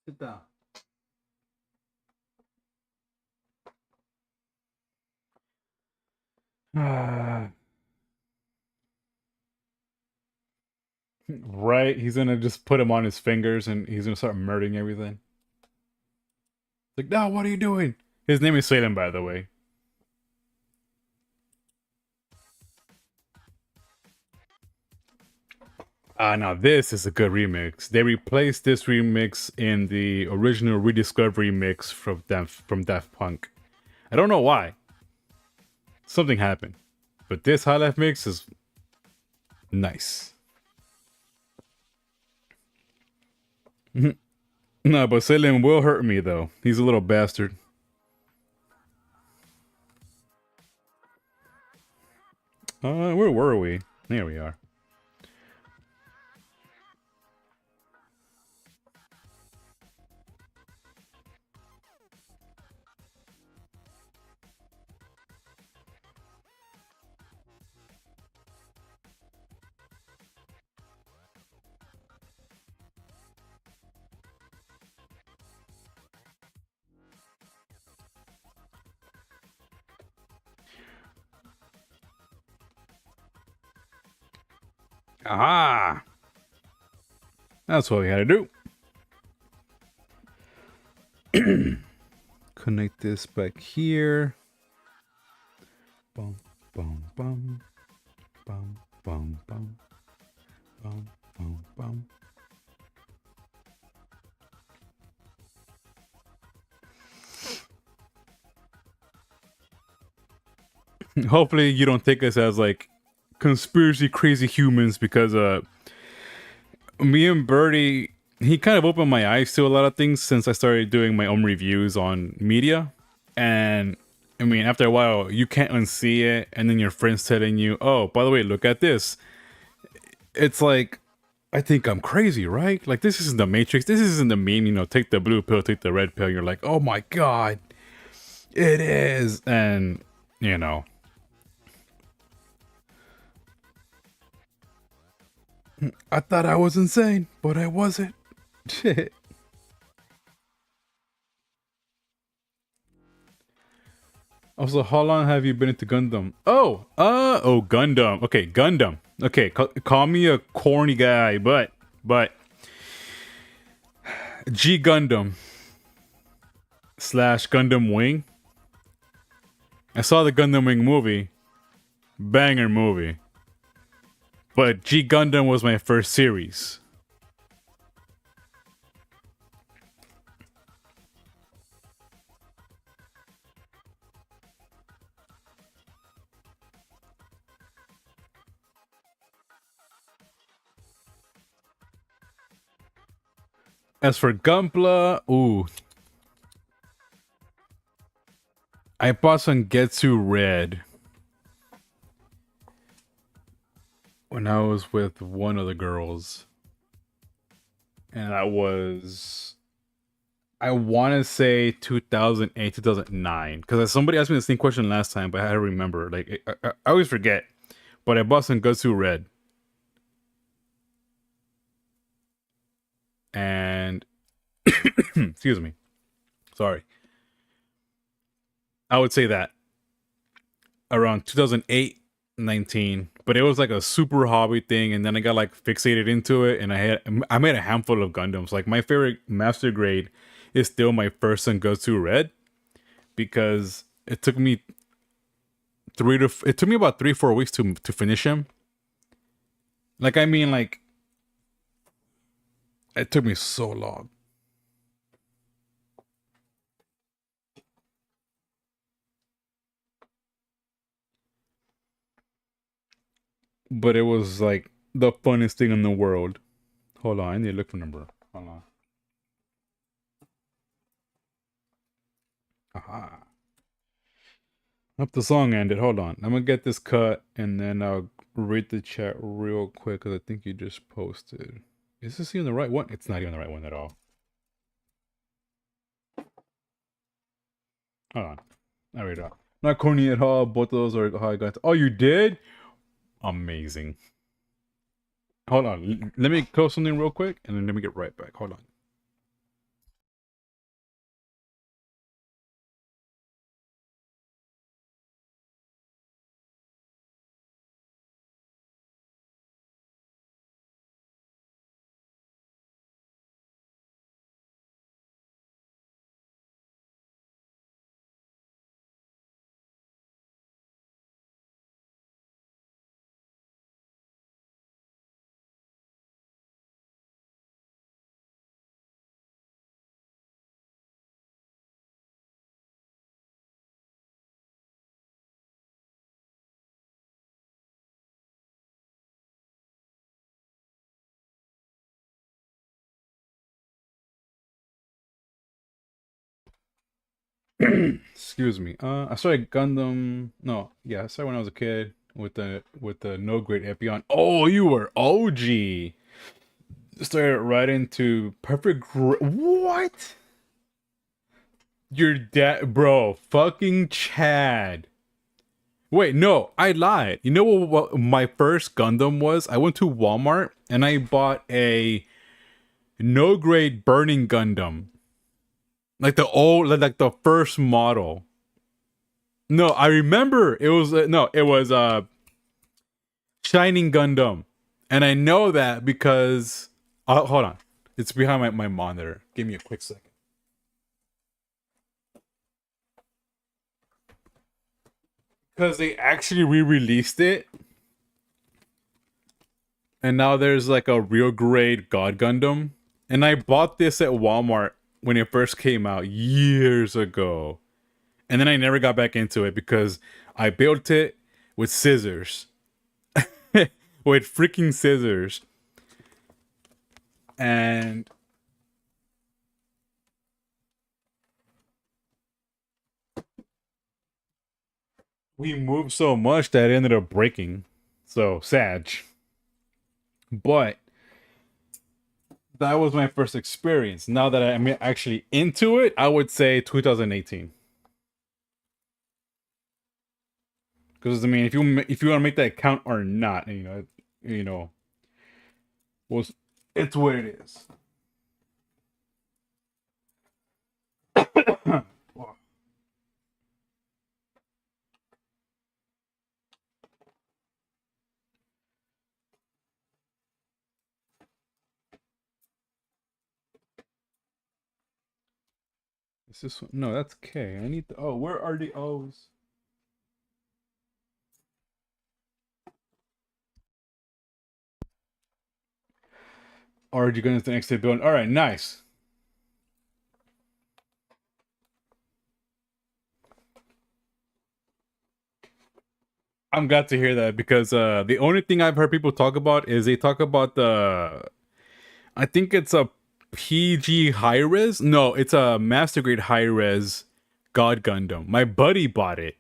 Sit down. Right? He's gonna just put him on his fingers and he's gonna start murdering everything. Like, no, what are you doing? His name is Salem, by the way. Now this is a good remix. They replaced this remix in the original Rediscovery mix from Daft Punk. I don't know why. Something happened. But this High Life mix is nice. No, but Salem will hurt me though. He's a little bastard. Where were we? There we are. Aha! That's what we had to do. Connect this back here. Bum, bum, bum. Bum, bum, bum. Bum, bum, bum. Hopefully you don't take us as like conspiracy crazy humans, because me and Birdie, he kind of opened my eyes to a lot of things since I started doing my own reviews on media. And I mean, after a while you can't unsee it, and then your friends telling you, oh, by the way, look at this. It's like, I think I'm crazy, right? Like, this isn't the Matrix, this isn't the meme, you know, take the blue pill, take the red pill. You're like, oh my god, it is. And you know, I thought I was insane, but I wasn't. Shit. Also, how long have you been into Gundam? Oh, Gundam. Okay, Gundam. Okay, call me a corny guy, but G Gundam slash Gundam Wing. I saw the Gundam Wing movie, banger movie. But G Gundam was my first series. As for Gunpla, ooh, I bought some Getsu Red when I was with one of the girls, and that was, I want to say 2008, 2009, because somebody asked me the same question last time, but I had to remember. Like I always forget, but I bought some Getsu Red, and excuse me, sorry, I would say that around 2008, 19, but it was like a super hobby thing, and then I got like fixated into it, and I made a handful of Gundams. Like my favorite master grade is still my first Sengoku Red, because it took me about 3-4 weeks to finish him. Like, I mean, like, it took me so long. But it was like the funnest thing in the world. Hold on, I need to look for number. Hold on. Aha. Up the song ended. Hold on. I'm gonna get this cut and then I'll read the chat real quick because I think you just posted. Is this even the right one? It's not even the right one at all. Hold on. I read it out. Not corny at all. Both of those are how I got to. Oh, you did? Amazing. Hold on. Let me close something real quick and then let me get right back. Hold on. Excuse me. I started Gundam. No, yeah, I started when I was a kid with the no grade Epion. Oh, you were OG. Started right into what? Your dad, bro? Fucking Chad. Wait, no, I lied. You know what my first Gundam was? I went to Walmart and I bought a no grade Burning Gundam, like the old, like the first model. No, I remember it was no, it was Shining Gundam, and I know that because hold on, it's behind my monitor. Give me a quick second. Because they actually re-released it, and now there's like a real grade God Gundam, and I bought this at Walmart when it first came out years ago, and then I never got back into it because I built it with scissors. With freaking scissors. And we moved so much that it ended up breaking. So sad. But that was my first experience. Now that I'm actually into it, I would say 2018. Because I mean, if you want to make that count or not, you know, well, it's what it is. Is this one? No, that's K. I need the. Oh, where are the O's? RG Guns the next day building. All right, nice. I'm glad to hear that because the only thing I've heard people talk about is they talk about the. I think it's a PG high res. No, it's a master grade high res God Gundam. My buddy bought it,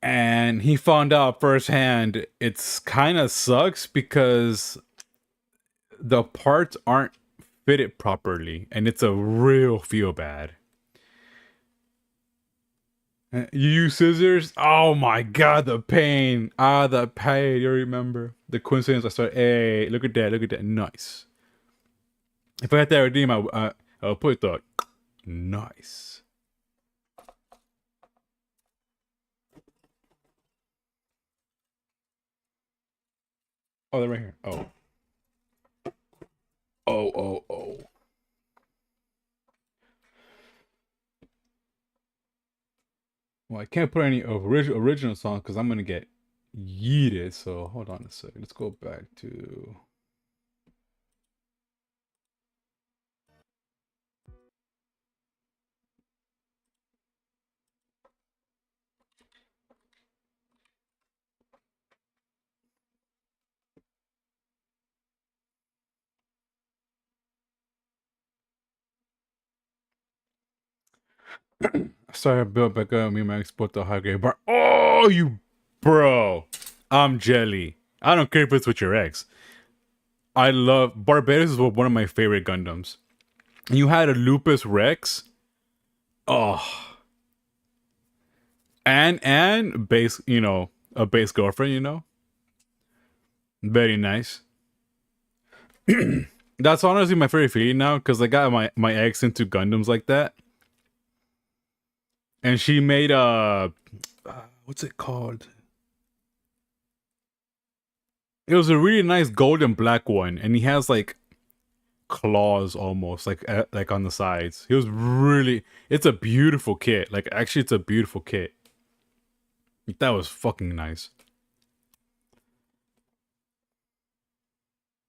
and he found out firsthand it's kind of sucks because the parts aren't fitted properly, and it's a real feel bad. You use scissors? Oh my god, the pain. Ah, the pain. You remember the coincidence? I started. Hey, look at that! Look at that! Nice. If I had that redeem, I'll put the nice. Oh, they're right here. Oh. Oh, oh, oh. Well, I can't put any original song because I'm gonna get yeeted. So hold on a second. Let's go back to. Sorry, I built back up. Me and Max put the high grade bar. Oh, you bro. I'm jelly. I don't care if it's with your ex. I love Barbados is one of my favorite Gundams. You had a Lupus Rex. Oh, and base, a base girlfriend, very nice. That's honestly my favorite feeling now because I got my ex into Gundams like that, and she made what's it called? It was a really nice gold and black one, and he has like claws almost like on the sides. It was really. It's a beautiful kit. Like actually, it's a beautiful kit. That was fucking nice.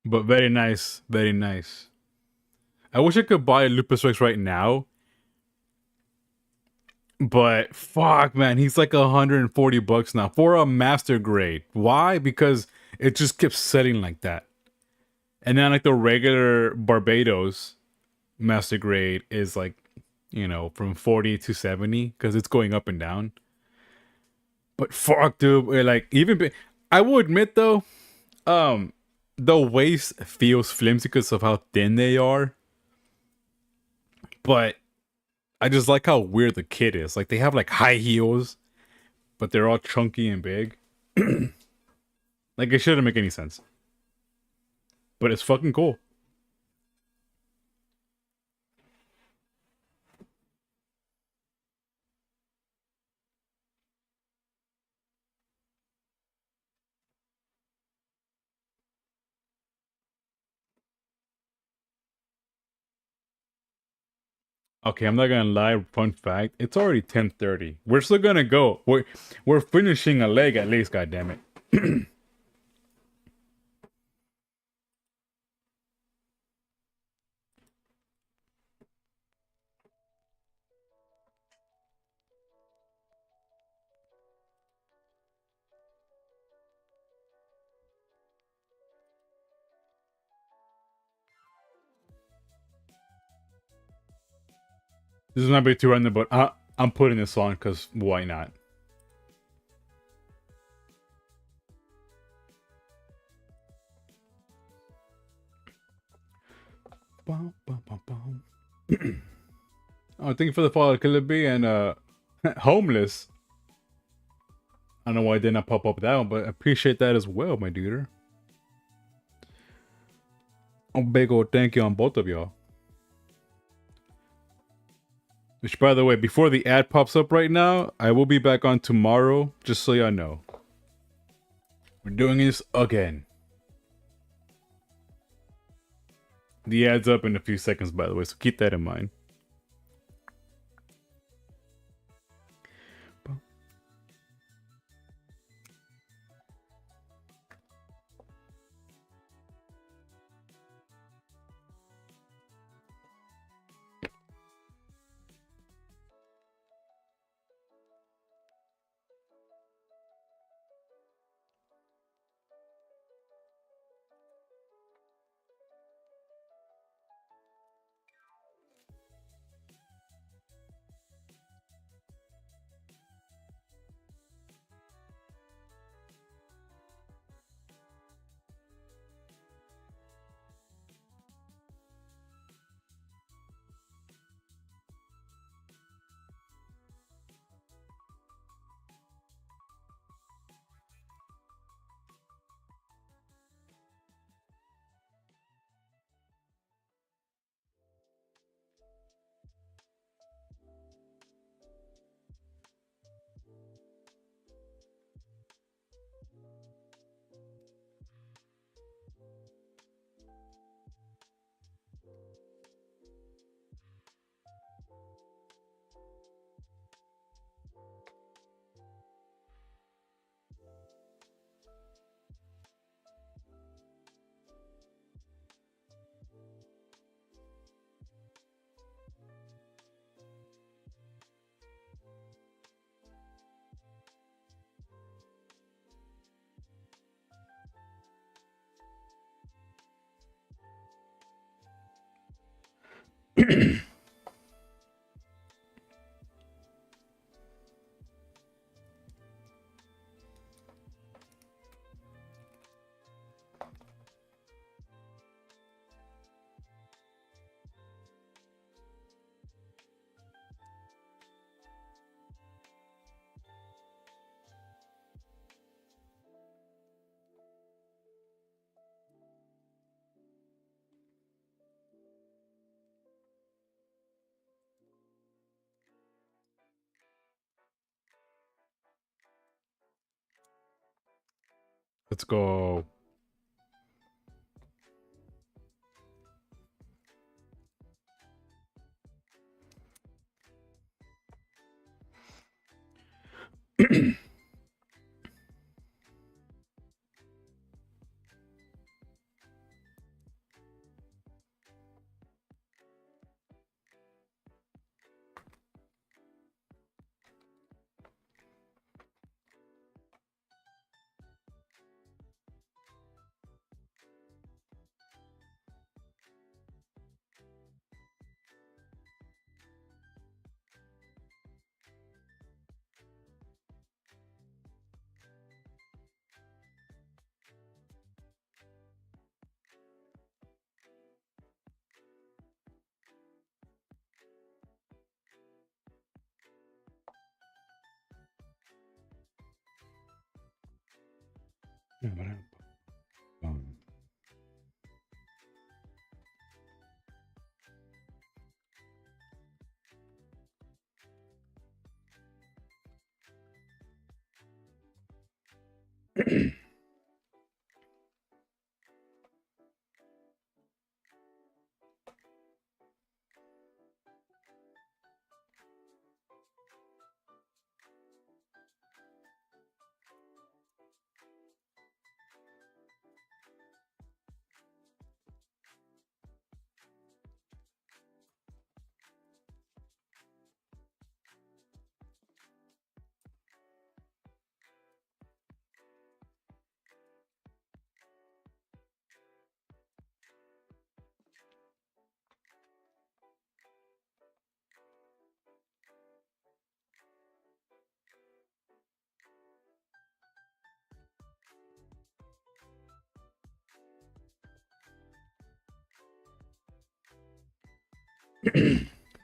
But very nice, very nice. I wish I could buy a Lupus Rex right now. But fuck, man, he's like $140 now for a master grade. Why? Because it just keeps selling like that. And then like the regular Barbados master grade is like, from 40 to 70 because it's going up and down. But fuck, dude, like I will admit though, the waist feels flimsy because of how thin they are. But I just like how weird the kit is. Like they have like high heels, but they're all chunky and big. Like it shouldn't make any sense. But it's fucking cool. Okay, I'm not gonna lie. Fun fact: it's already 10:30. We're still gonna go. We're finishing a leg at least. God damn it! This is not be too random, but I'm putting this on because why not? Bum, bum, bum, bum. Oh, thank you for the follow, Killer B, and homeless. I don't know why I did not pop up that one, but I appreciate that as well, my dude. A big old thank you on both of y'all. Which, by the way, before the ad pops up right now, I will be back on tomorrow, just so y'all know. We're doing this again. The ad's up in a few seconds, by the way, so keep that in mind. Let's go.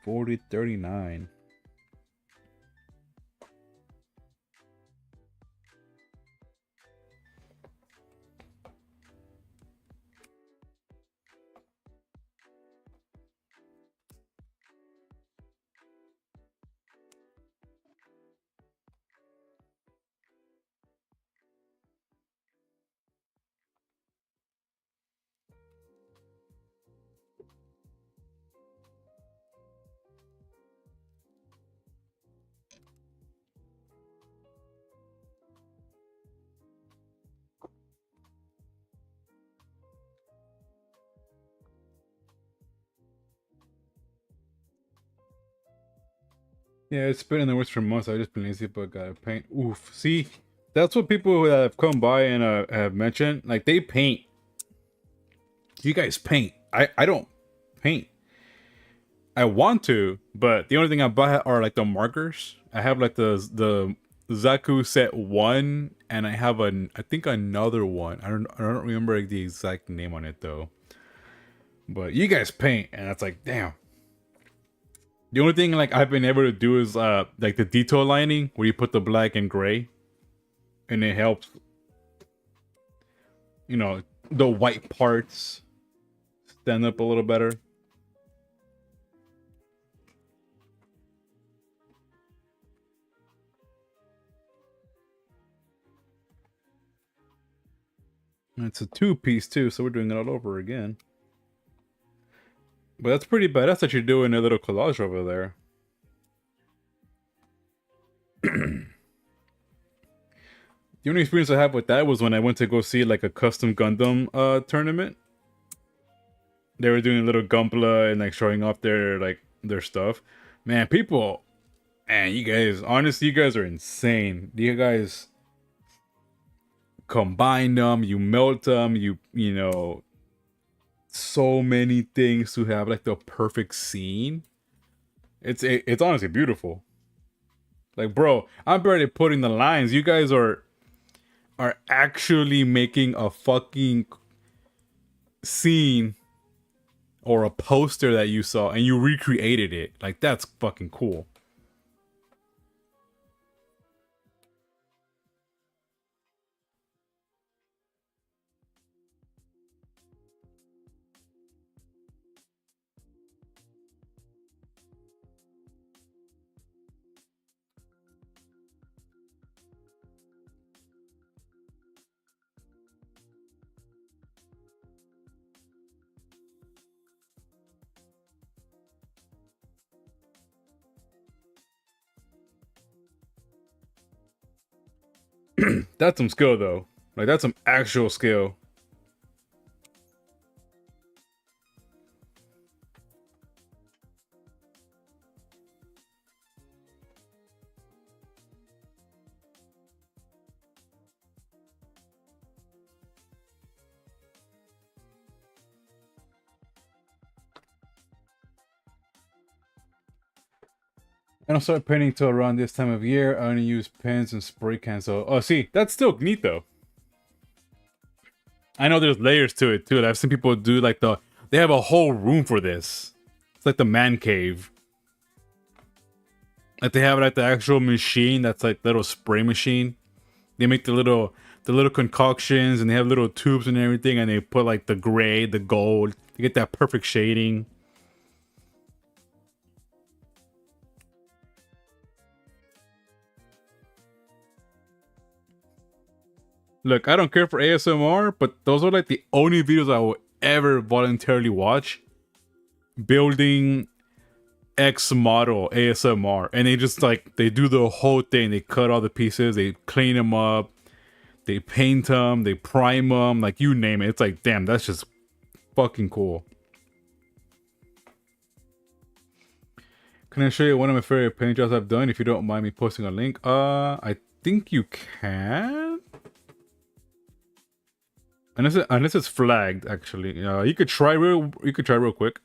$40.39. Yeah, it's been in the works for months. I just been lazy, but got paint. Oof. See, that's what people that have come by and have mentioned. Like they paint. You guys paint. I don't paint. I want to, but the only thing I buy are like the markers. I have like the Zaku set 1, and I have I think another one. I don't remember the exact name on it though. But you guys paint, and that's like damn. The only thing like I've been able to do is like the detail lining where you put the black and gray, and it helps. You know, the white parts stand up a little better. And it's a 2-piece too, so we're doing it all over again. But that's pretty badass that you're doing a little collage over there. The only experience I have with that was when I went to go see like a custom Gundam tournament. They were doing a little Gunpla and like showing off their stuff. Man, people, man, you guys, honestly, you guys are insane. You guys combine them, you melt them, you know, so many things to have like the perfect scene. It's honestly beautiful. Like, bro, I'm barely putting the lines. You guys are actually making a fucking scene or a poster that you saw and you recreated it. Like, that's fucking cool. That's some skill though. Like, that's some actual skill. I don't start painting till around this time of year. I only use pens and spray cans. So, oh, see, that's still neat though. I know there's layers to it too. I've seen people do like they have a whole room for this. It's like the man cave. Like they have like the actual machine that's like little spray machine. They make the little concoctions and they have little tubes and everything, and they put like the gray, the gold to get that perfect shading. Look, I don't care for ASMR, but those are like the only videos I will ever voluntarily watch. Building X model ASMR, and they just like they do the whole thing. They cut all the pieces, they clean them up, they paint them, they prime them, like you name it. It's like, damn, that's just fucking cool. Can I show you one of my favorite paint jobs I've done if you don't mind me posting a link? I think you can. Unless it's flagged, actually. You could try real quick.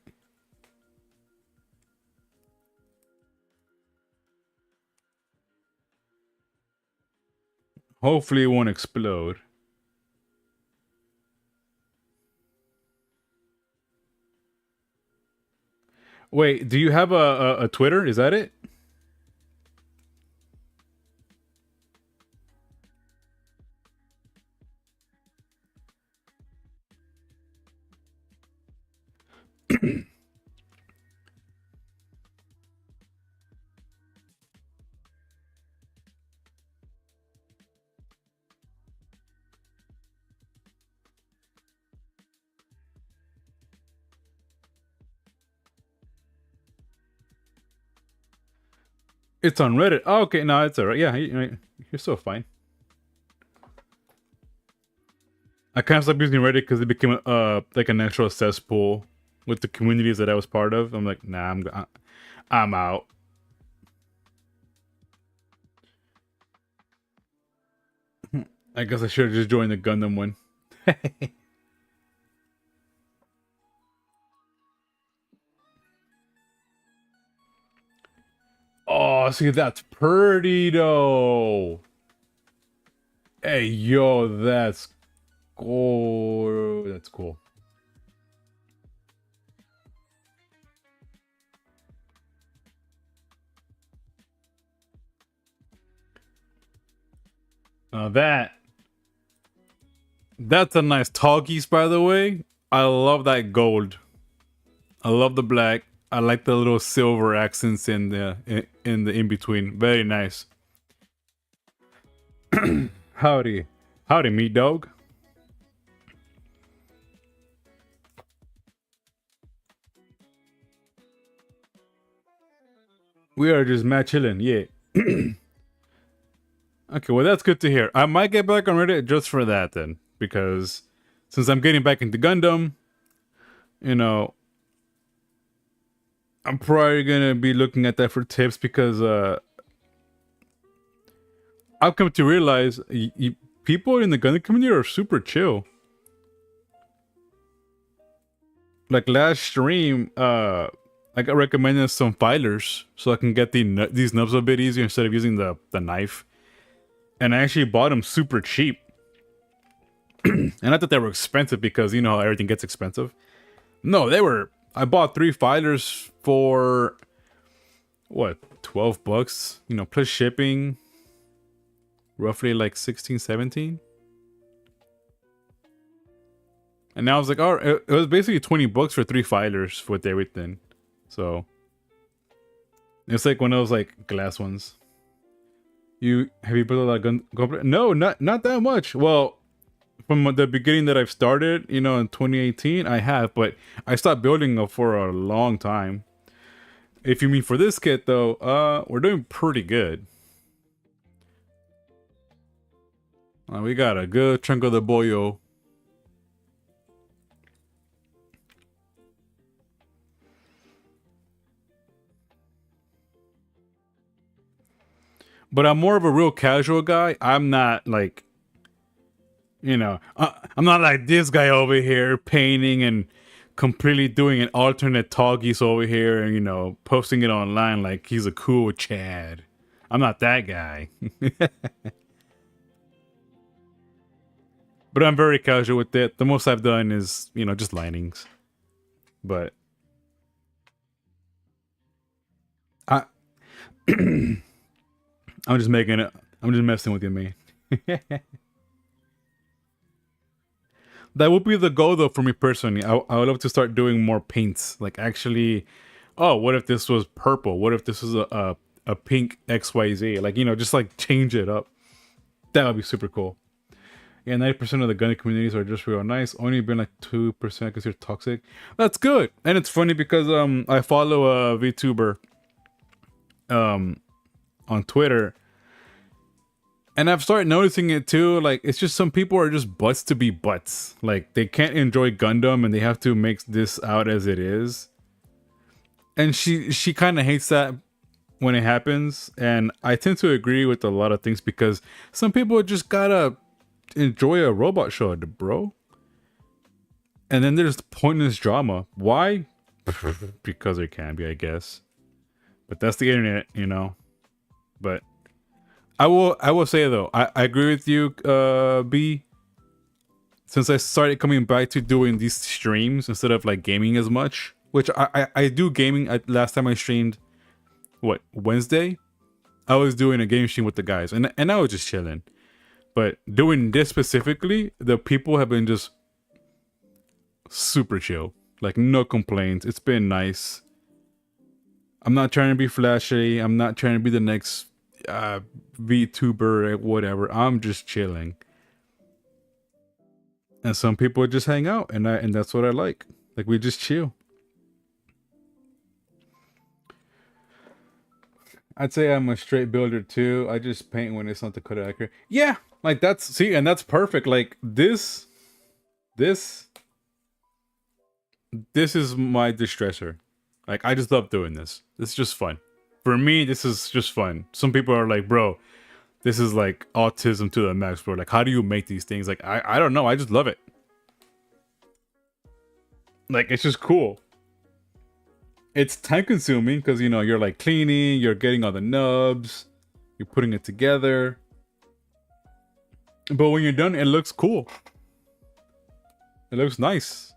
Hopefully it won't explode. Wait, do you have a Twitter? Is that it? It's on Reddit. Oh, okay, no, it's alright. Yeah, you're so fine. I kind of stopped using Reddit because it became like a natural cesspool with the communities that I was part of. I'm like, nah, I'm out. I guess I should have just joined the Gundam one. Oh, see, that's pretty though. Hey, yo, that's cool. That's cool. Now that's a nice talkies, by the way. I love that gold. I love the black. I like the little silver accents in the in between. Very nice. Howdy, meat dog. We are just mad chilling, yeah. Okay, well that's good to hear. I might get back on Reddit just for that then, because since I'm getting back into Gundam, you know, I'm probably gonna be looking at that for tips because I've come to realize people in the Gundam community are super chill. like last stream, I got recommended some filers so I can get these nubs a bit easier instead of using the knife. And I actually bought them super cheap. And I thought they were expensive because you know how everything gets expensive. No, they were. I bought 3 filers for what, $12? You know, plus shipping, roughly like 16, 17. And now I was like, oh, it was basically $20 for 3 filers with everything. So it's like one of those like glass ones. You have you built a lot of gun? No, not that much. Well, from the beginning that I've started, you know, in 2018, I have, but I stopped building them for a long time. If you mean for this kit, though, we're doing pretty good. We got a good chunk of the boyo. But I'm more of a real casual guy. I'm not like, you know, I'm not like this guy over here painting and completely doing an alternate Toggies over here and, you know, posting it online like he's a cool Chad. I'm not that guy. But I'm very casual with it. The most I've done is, you know, just linings. But I I'm just making it. I'm just messing with you, man. That would be the goal, though, for me personally. I would love to start doing more paints. Like, actually, oh, what if this was purple? What if this was a pink XYZ? Like, you know, just like change it up. That would be super cool. Yeah, 90% of the gun communities are just real nice. Only been like 2% considered toxic. That's good. And it's funny because I follow a VTuber on Twitter. And I've started noticing it too. Like, it's just some people are just butts to be butts. Like, they can't enjoy Gundam and they have to make this out as it is. And she kind of hates that when it happens. And I tend to agree with a lot of things because some people just gotta enjoy a robot show, bro. And then there's pointless drama. Why? Because there can be, I guess. But that's the internet, you know. But I will say though, I agree with you, B. Since I started coming back to doing these streams instead of like gaming as much, which I do gaming. Last time I streamed, what, Wednesday? I was doing a game stream with the guys, and I was just chilling. But doing this specifically, the people have been just super chill. Like, no complaints. It's been nice. I'm not trying to be flashy. I'm not trying to be the next VTuber, whatever. I'm just chilling. And some people just hang out, and that's what I like. Like, we just chill. I'd say I'm a straight builder too. I just paint when it's not the color accurate. Yeah, like that's and that's perfect. Like this is my distressor. Like, I just love doing this. It's just fun. For me, this is just fun. Some people are like, bro, this is like autism to the max, bro. Like, how do you make these things? Like, I don't know. I just love it. Like, it's just cool. It's time consuming because, you know, you're like cleaning, you're getting all the nubs, you're putting it together. But when you're done, it looks cool. It looks nice.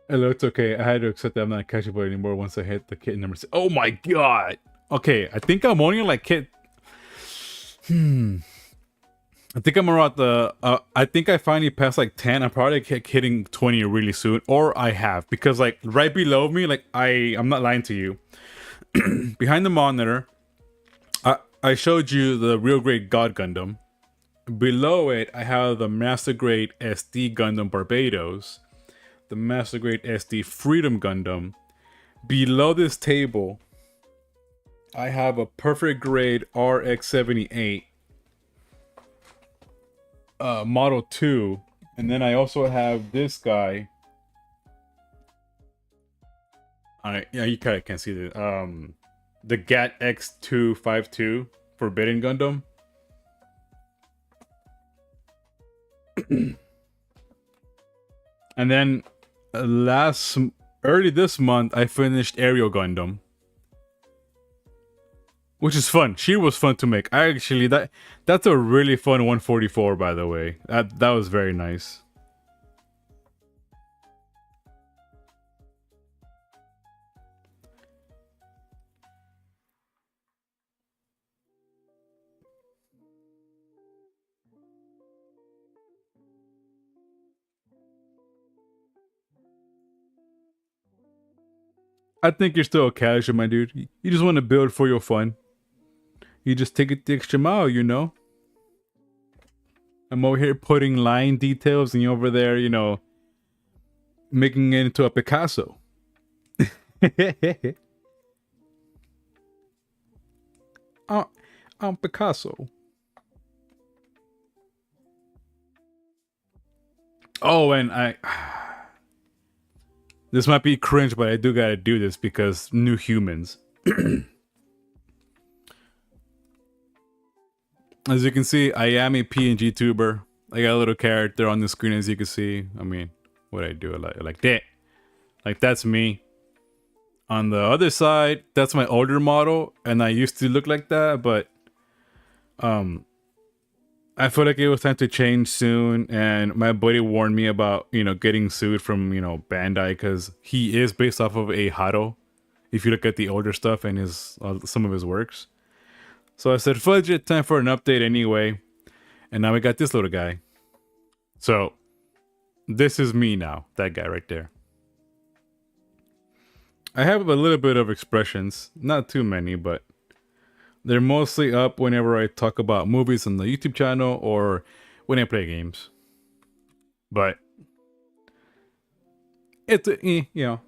Hello, it's okay. I had to accept that I'm not catchable anymore once I hit the kit number 6. Oh my god! Okay, I think I'm only like kit... I think I'm around the... I think I finally passed like 10. I'm probably hitting 20 really soon. Or I have. Because like right below me, like I'm not lying to you. Behind the monitor, I showed you the real grade God Gundam. Below it, I have the Master Grade SD Gundam Barbados. The Master Grade SD Freedom Gundam. Below this table, I have a Perfect Grade RX-78 Model 2. And then I also have this guy, Alright, yeah, you kinda can't see the GAT X252 Forbidden Gundam. And then last early this month I finished Aerial Gundam, which is fun. She was fun to make. I actually that's a really fun 144, by the way. That was very nice. I think you're still a casual, my dude. You just want to build for your fun. You just take it the extra mile, you know? I'm over here putting line details, and you're over there, you know, making it into a Picasso. I'm Picasso. Oh, and this might be cringe, but I do gotta do this because new humans. As you can see, I am a PNG tuber. I got a little character on the screen, as you can see. I mean, what I do, like that. Like, that's me. On the other side, that's my older model, and I used to look like that, but I feel like it was time to change soon, and my buddy warned me about, you know, getting sued from, you know, Bandai, because he is based off of a Hado, if you look at the older stuff and his some of his works. So I said, fudge it, time for an update anyway. And now we got this little guy. So this is me now, that guy right there. I have a little bit of expressions, not too many, but they're mostly up whenever I talk about movies on the YouTube channel or when I play games. But it's, you know.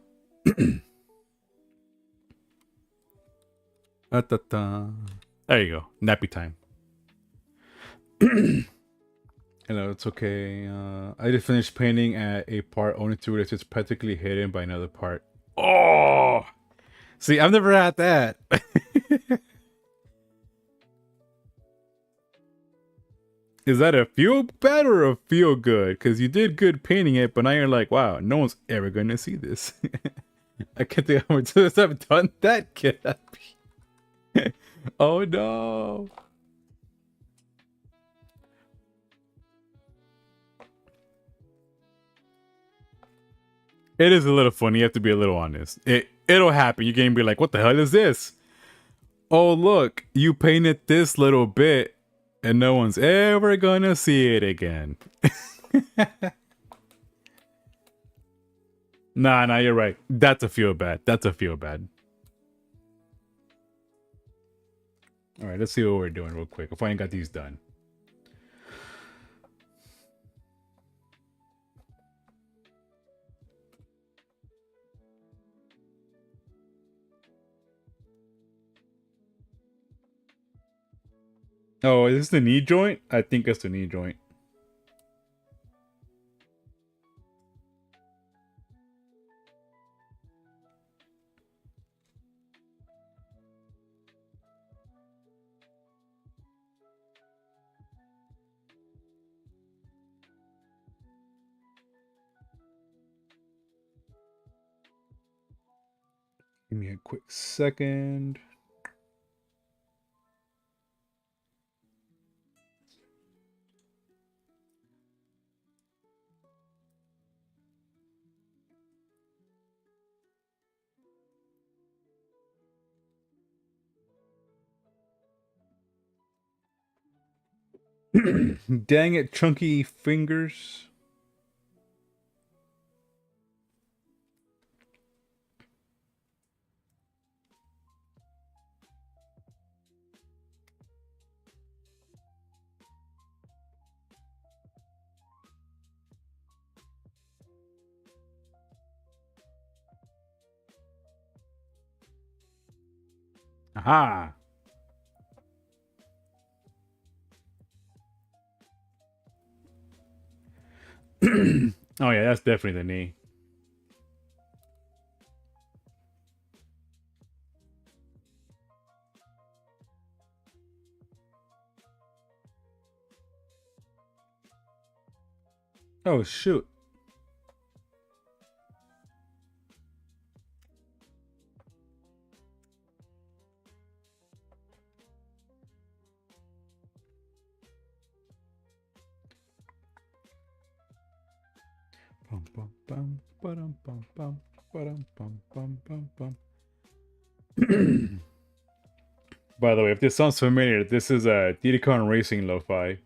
There you go. Nappy time. Hello, it's okay. I just finished painting at a part only to it. It's practically hidden by another part. Oh! See, I've never had that. Is that a feel bad or a feel good? Because you did good painting it, but now you're like, wow, no one's ever going to see this. I can't think how much times I've done that, kid. Oh no. It is a little funny. You have to be a little honest. It'll happen. You can be like, what the hell is this? Oh, look, you painted this little bit and no one's ever gonna see it again. Nah, you're right. That's a feel bad. That's a feel bad. All right, let's see what we're doing real quick. If I ain't got these done. Oh, is this the knee joint? I think it's the knee joint. Give me a quick second. Dang it, chunky fingers. Aha. Oh yeah, that's definitely the knee. Oh shoot. Bum, bum, bum, ba-dum, bum, bum, ba-dum, bum, bum, bum, bum. By the way, if this sounds familiar, this is a DDCon Racing Lo-Fi.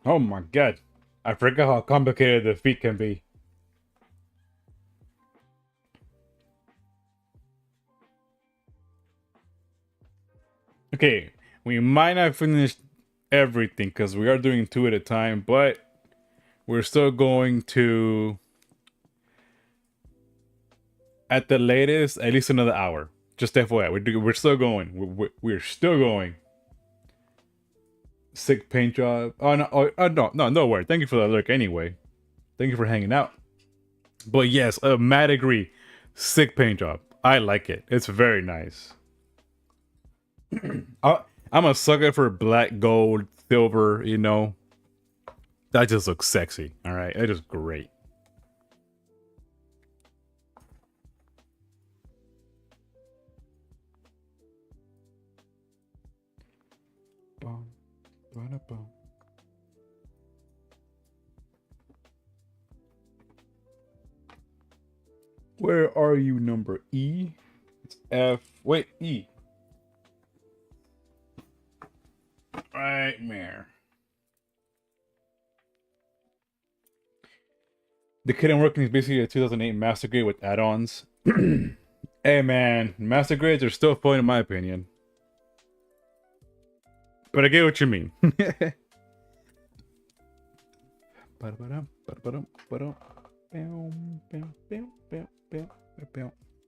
Oh my god. I forgot how complicated the feat can be. Okay, we might not finish everything because we are doing 2 at a time, but we're still going to, at the latest, at least another hour. Just FYI, we're still going. We're still going. Sick paint job. Oh no! No worry. Thank you for the alert. Anyway, thank you for hanging out. But yes, Matt agree. Sick paint job. I like it. It's very nice. I'm a sucker for black, gold, silver. You know, that just looks sexy. All right, it is great. Bum, ba-da-bum. Where are you, number E? It's F. Wait, E. Nightmare. The kit I'm working is basically a 2008 Master Grade with add-ons. Hey man, Master Grades are still fun in my opinion. But I get what you mean.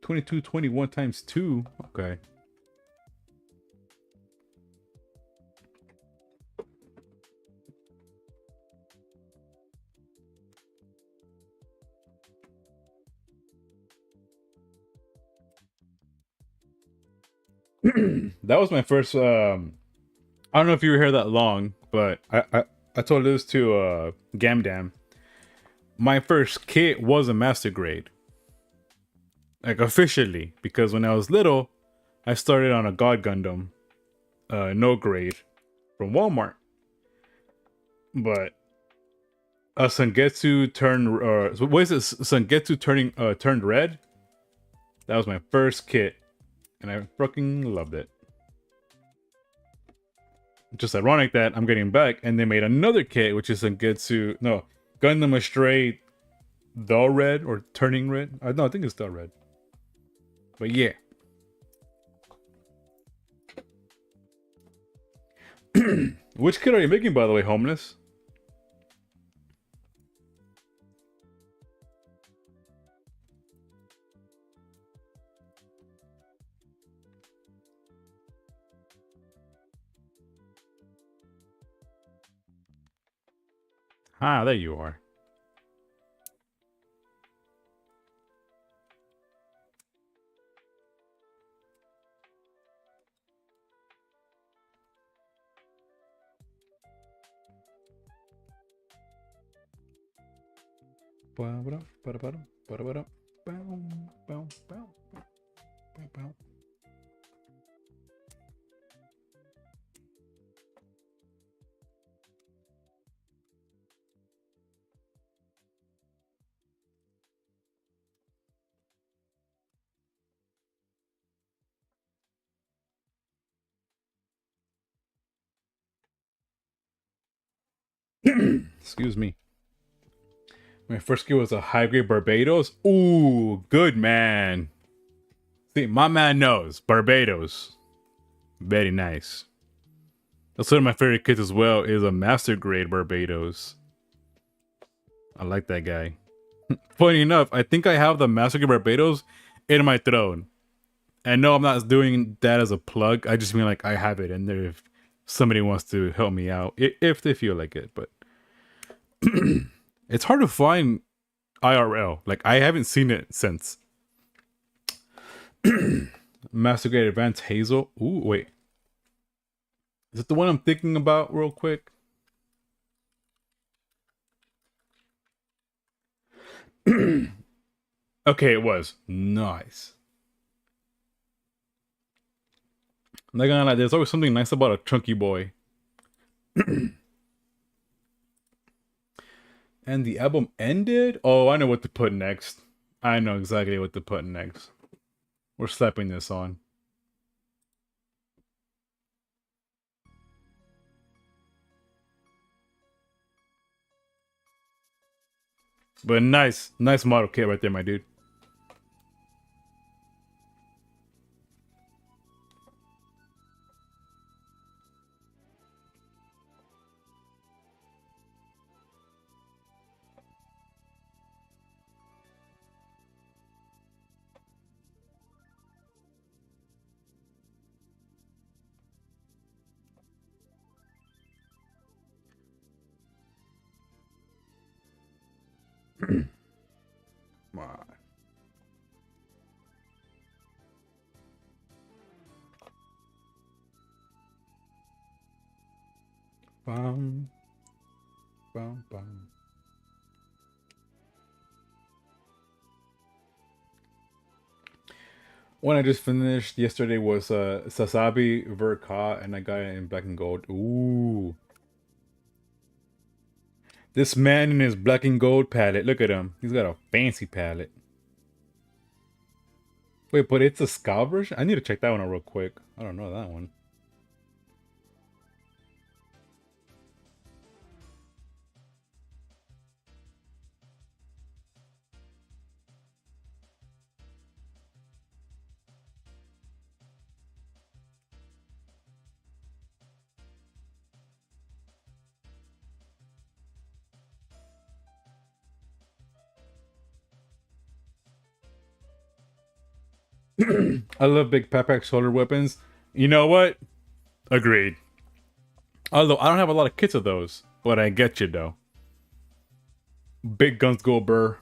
2221 times 2. Okay. That was my first I don't know if you were here that long, but I told this to Gamdam. My first kit was a Master Grade. Like officially, because when I was little, I started on a God Gundam, no grade, from Walmart. But a Sangetsu turned, what is this? Sangetsu turned red. That was my first kit, and I fucking loved it. Just ironic that I'm getting back, and they made another kit, which is Sangetsu, no, Gundam Astray, the red or turning red. No, I think it's the red. But yeah. Which kit are you making, by the way, Homeless? Ah, there you are. Excuse me. My first skill was a high grade Barbados. Ooh, good man. See, my man knows Barbados. Very nice. That's one of my favorite kits as well, is a Master Grade Barbados. I like that guy. Funny enough, I think I have the Master Grade Barbados in my throne. And no, I'm not doing that as a plug. I just mean like I have it in there if somebody wants to help me out. If they feel like it, but it's hard to find IRL. Like I haven't seen it since. Master Grade Advanced Hazel. Ooh, wait. Is it the one I'm thinking about real quick? Okay, it was. Nice. I'm not gonna lie, there's always something nice about a chunky boy. And the album ended? Oh, I know what to put next. I know exactly what to put next. We're slapping this on. But nice model kit right there, my dude. Come on. Bum, bum, bum. One I just finished yesterday was Sasabi Verka, and I got it in black and gold. Ooh. This man in his black and gold palette. Look at him. He's got a fancy palette. Wait, but it's a Scout version? I need to check that one out real quick. I don't know that one. I love big Papak shoulder weapons. You know what? Agreed. Although I don't have a lot of kits of those, but I get you though. Big guns go burr.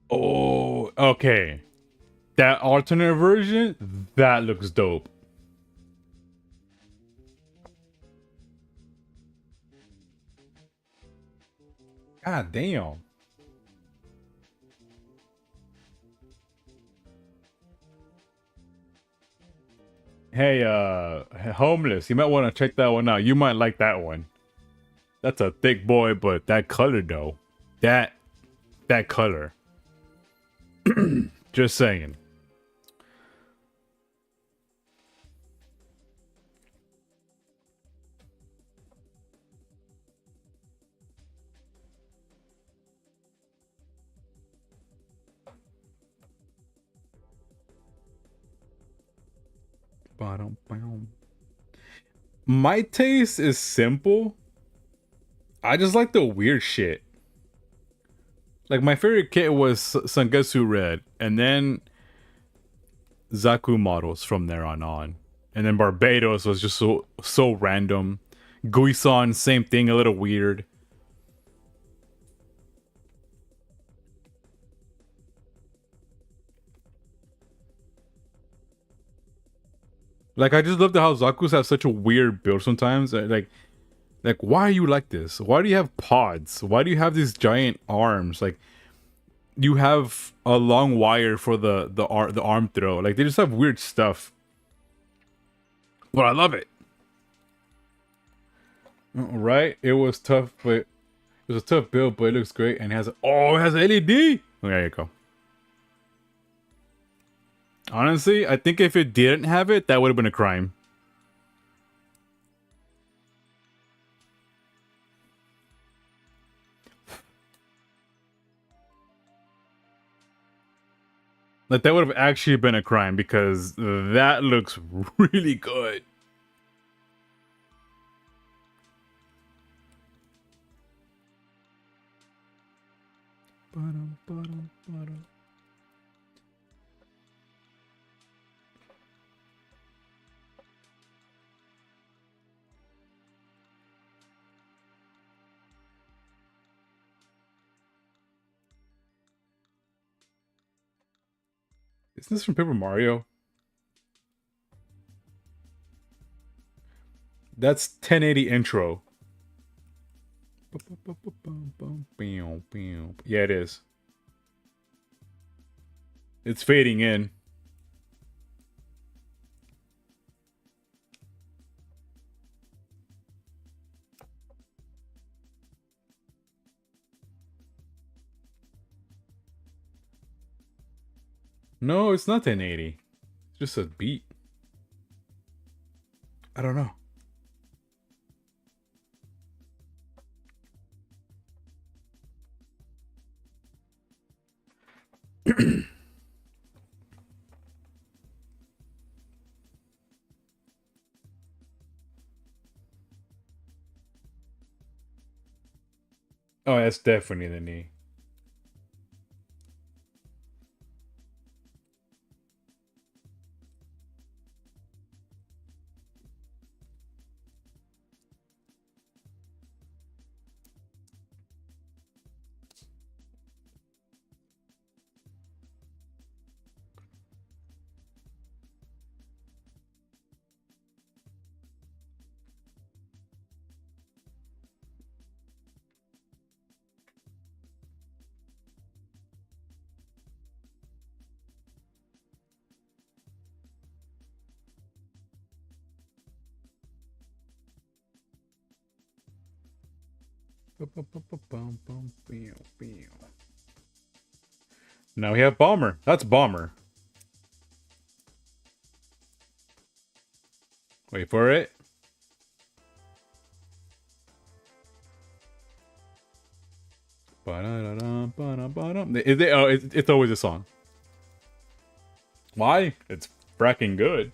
Oh, okay. That alternate version, that looks dope. God damn. Hey, homeless, you might want to check that one out. You might like that one. That's a thick boy, but that color though. That color. Just saying. Bottom boom. My taste is simple. I just like the weird shit. Like my favorite kit was Sangetsu Red, and then Zaku models from there on. And then Barbados was just so random. Guisan, same thing, a little weird. Like I just love how Zaku's have such a weird build sometimes. Like why are you like this? Why do you have pods? Why do you have these giant arms? Like you have a long wire for the arm throw. Like they just have weird stuff. But I love it. Right? It was tough, but it was a tough build, but it looks great and it has LED. Oh, there you go. Honestly, I think if it didn't have it, that would have been a crime. Like, that would have actually been a crime because that looks really good. Isn't this from Paper Mario? That's 1080 intro. Yeah, it is. It's fading in. No, it's not 1080. It's just a beat. I don't know. Oh, that's definitely the knee. Now we have Bomber. That's Bomber. Wait for it. It's always a song. Why? It's fracking good.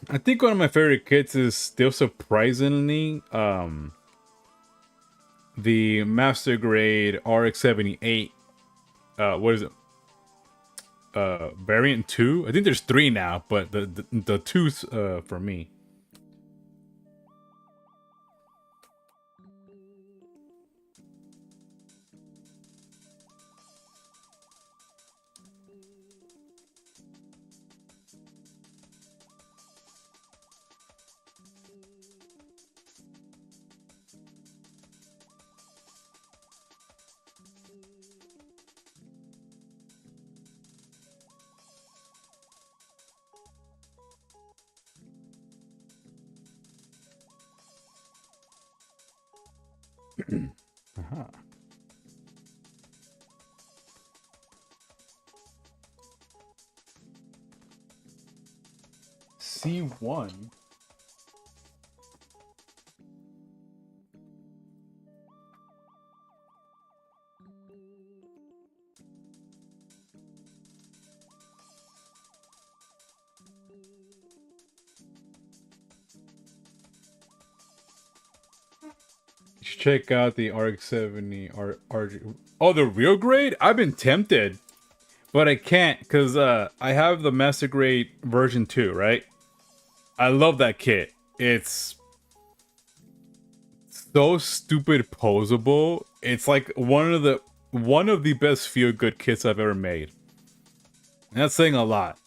I think one of my favorite kits is still surprisingly the Master Grade RX-78. What is it? Variant 2? I think there's 3 now, but the 2's for me. Aha. C1. should check out the RX-70 RG. Oh, the real grade? I've been tempted, but I can't because I have the Master Grade version 2, right? I love that kit. It's so stupid posable. It's like one of the best feel good kits I've ever made. And that's saying a lot.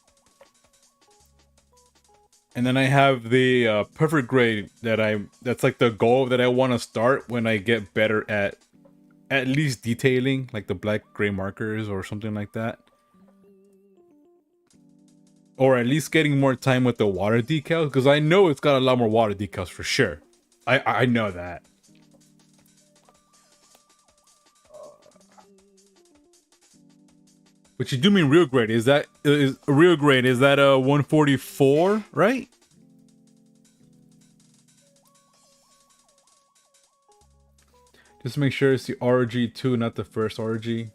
And then I have the perfect grade that's like the goal that I want to start when I get better at least detailing, like the black gray markers or something like that. Or at least getting more time with the water decals, because I know it's got a lot more water decals for sure. I know that. But you do mean real grade? Is real grade? Is that a 144, right? Just make sure it's the RG2, not the first RG.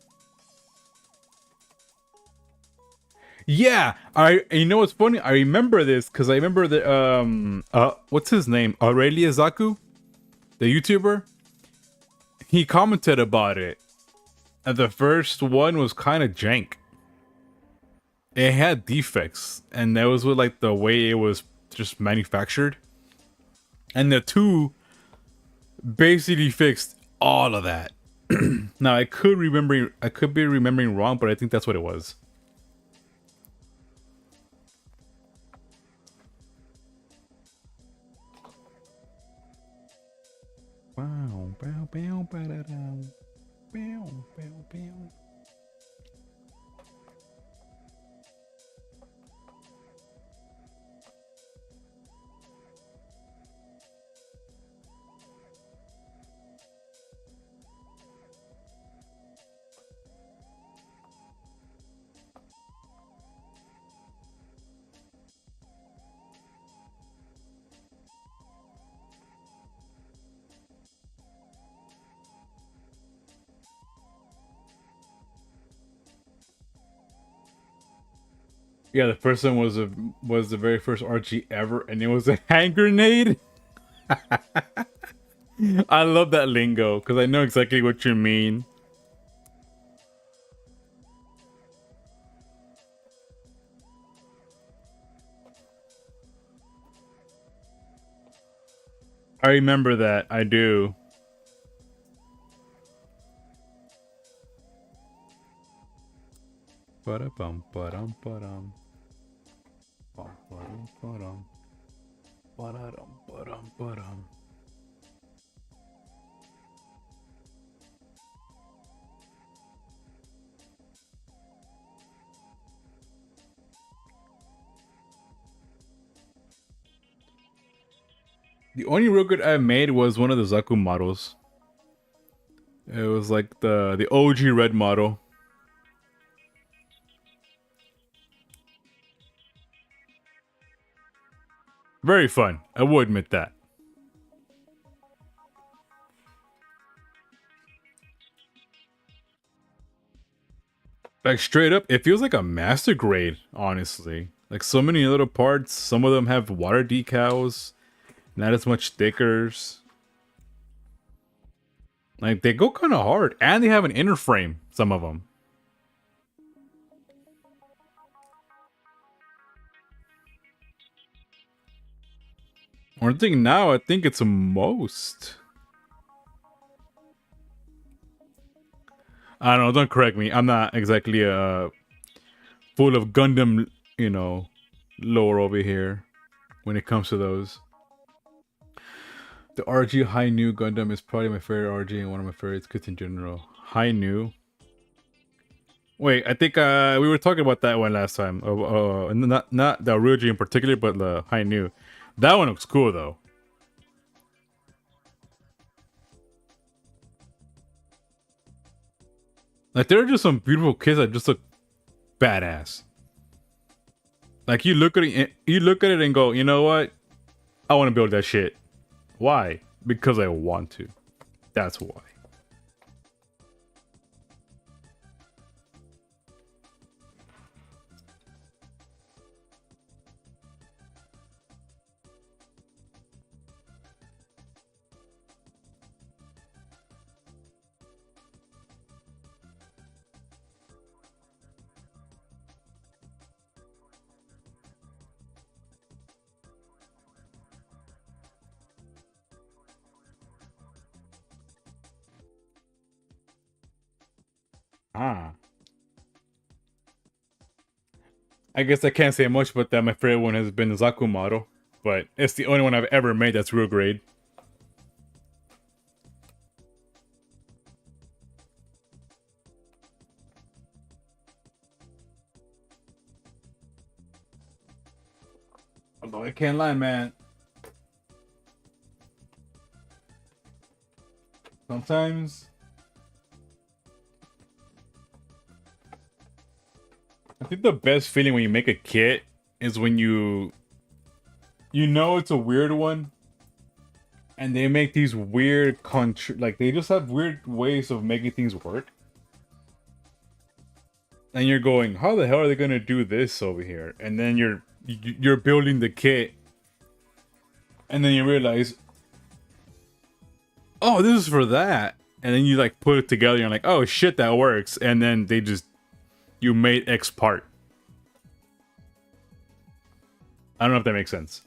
Yeah, you know what's funny? I remember this because I remember the what's his name? Aurelia Zaku, the YouTuber. He commented about it. And the first one was kind of jank. It had defects, and that was with like the way it was just manufactured. And the 2 basically fixed all of that. Now I could be remembering wrong, but I think that's what it was. Wow, bow, bow, bow, bow, bow, bow, bow. Yeah, the first one was the very first RG ever, and it was a hand grenade. I love that lingo because I know exactly what you mean. I remember that. I do. Ba-da-bum, ba-dum, ba-dum. Ba-dum, ba-dum. Ba-da-dum, ba-dum, ba-dum. The only real good I made was one of the Zaku models. It was like the OG red model. Very fun. I will admit that. Like straight up, it feels like a master grade, honestly. Like so many little parts. Some of them have water decals, not as much stickers. Like they go kind of hard, and they have an inner frame. Some of them. One thing now, I think it's most. I don't know. Don't correct me. I'm not exactly full of Gundam, lore over here when it comes to those. The RG High New Gundam is probably my favorite RG and one of my favorite kits in general. High New. Wait, I think we were talking about that one last time. Not the Ryuji in particular, but the High New. That one looks cool though. Like there are just some beautiful kits that just look badass. Like you look at it and go, you know what? I want to build that shit. Why? Because I want to. That's why. Ah. I guess I can't say much about that. My favorite one has been Zakumaru, but it's the only one I've ever made that's real grade. Although I can't lie, man. Sometimes I think the best feeling when you make a kit is when you know it's a weird one, and they make these weird like they just have weird ways of making things work. And you're going, how the hell are they gonna do this over here? And then you're building the kit, and then you realize, oh, this is for that. And then you like put it together, and you're like, oh shit, that works. And then you made X part. I don't know if that makes sense.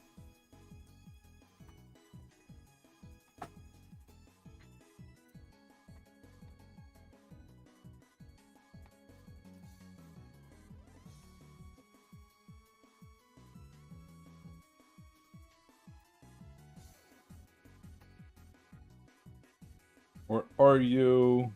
Or are you?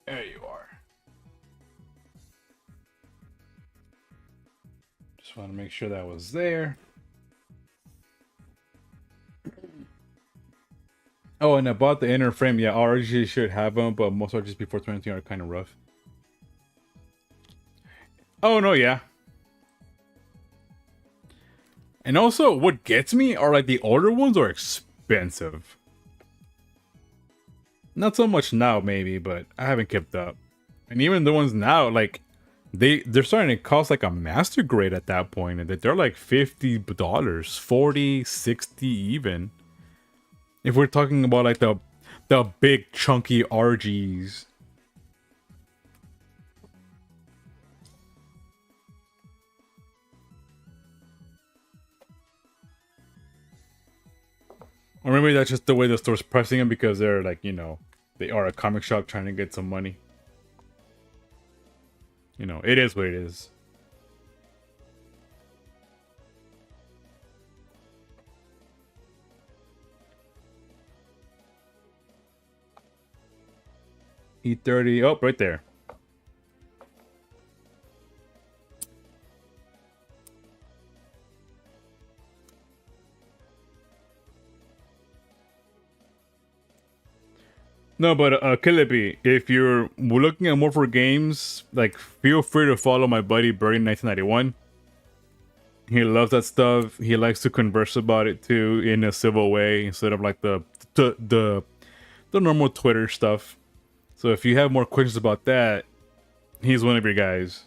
There you are. Just want to make sure that was there. Oh, and I bought the inner frame. Yeah, RGs should have them, but most RGs before 2020 are kind of rough. Oh, no, yeah. And also, what gets me are like the older ones are expensive. Not so much now, maybe, but I haven't kept up. And even the ones now, like, they're starting to cost like a master grade at that point. And they're like $50, 40, 60 even. If we're talking about like the big chunky RGs. Or maybe that's just the way the store's pricing them because they're like, you know, they are a comic shop trying to get some money. You know, it is what it is. E30, oh, right there. No, but Killaby, if you're looking at more for games, like feel free to follow my buddy Birdie 1991. He loves that stuff. He likes to converse about it too in a civil way instead of like the normal Twitter stuff. So if you have more questions about that, he's one of your guys.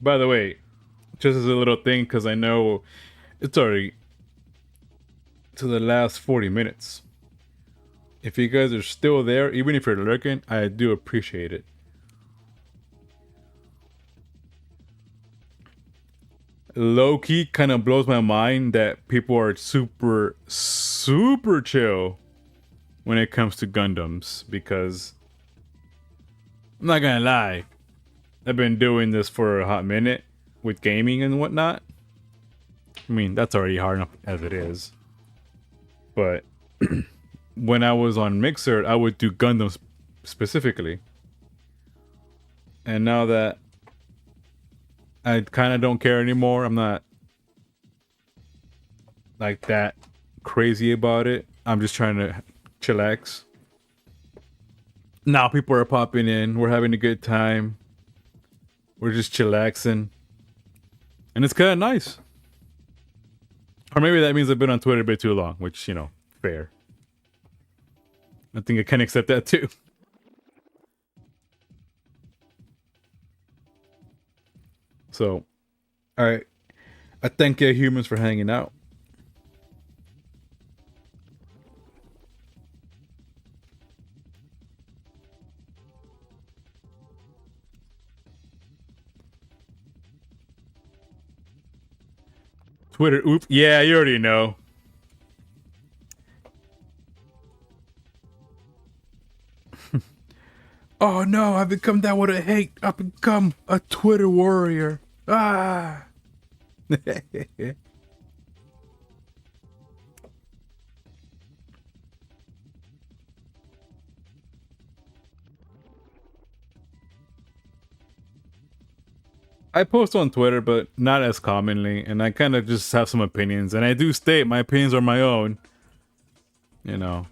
By the way, just as a little thing, because I know it's already to the last 40 minutes. If you guys are still there, even if you're lurking, I do appreciate it. Low-key kind of blows my mind that people are super chill when it comes to Gundams, because I'm not gonna lie, I've been doing this for a hot minute with gaming and whatnot. I mean, that's already hard enough as it is. But when I was on Mixer, I would do Gundams specifically. And now that I kind of don't care anymore, I'm not like that crazy about it. I'm just trying to chillax. Now people are popping in. We're having a good time. We're just chillaxing. And it's kind of nice. Or maybe that means I've been on Twitter a bit too long, which, you know, fair. I think I can accept that too. So, alright. I thank you humans for hanging out. Twitter, oops. Yeah, you already know. Oh no, I've become that what I hate. I've become a Twitter warrior. Ah. I post on Twitter, but not as commonly, and I kind of just have some opinions, and I do state my opinions are my own. You know.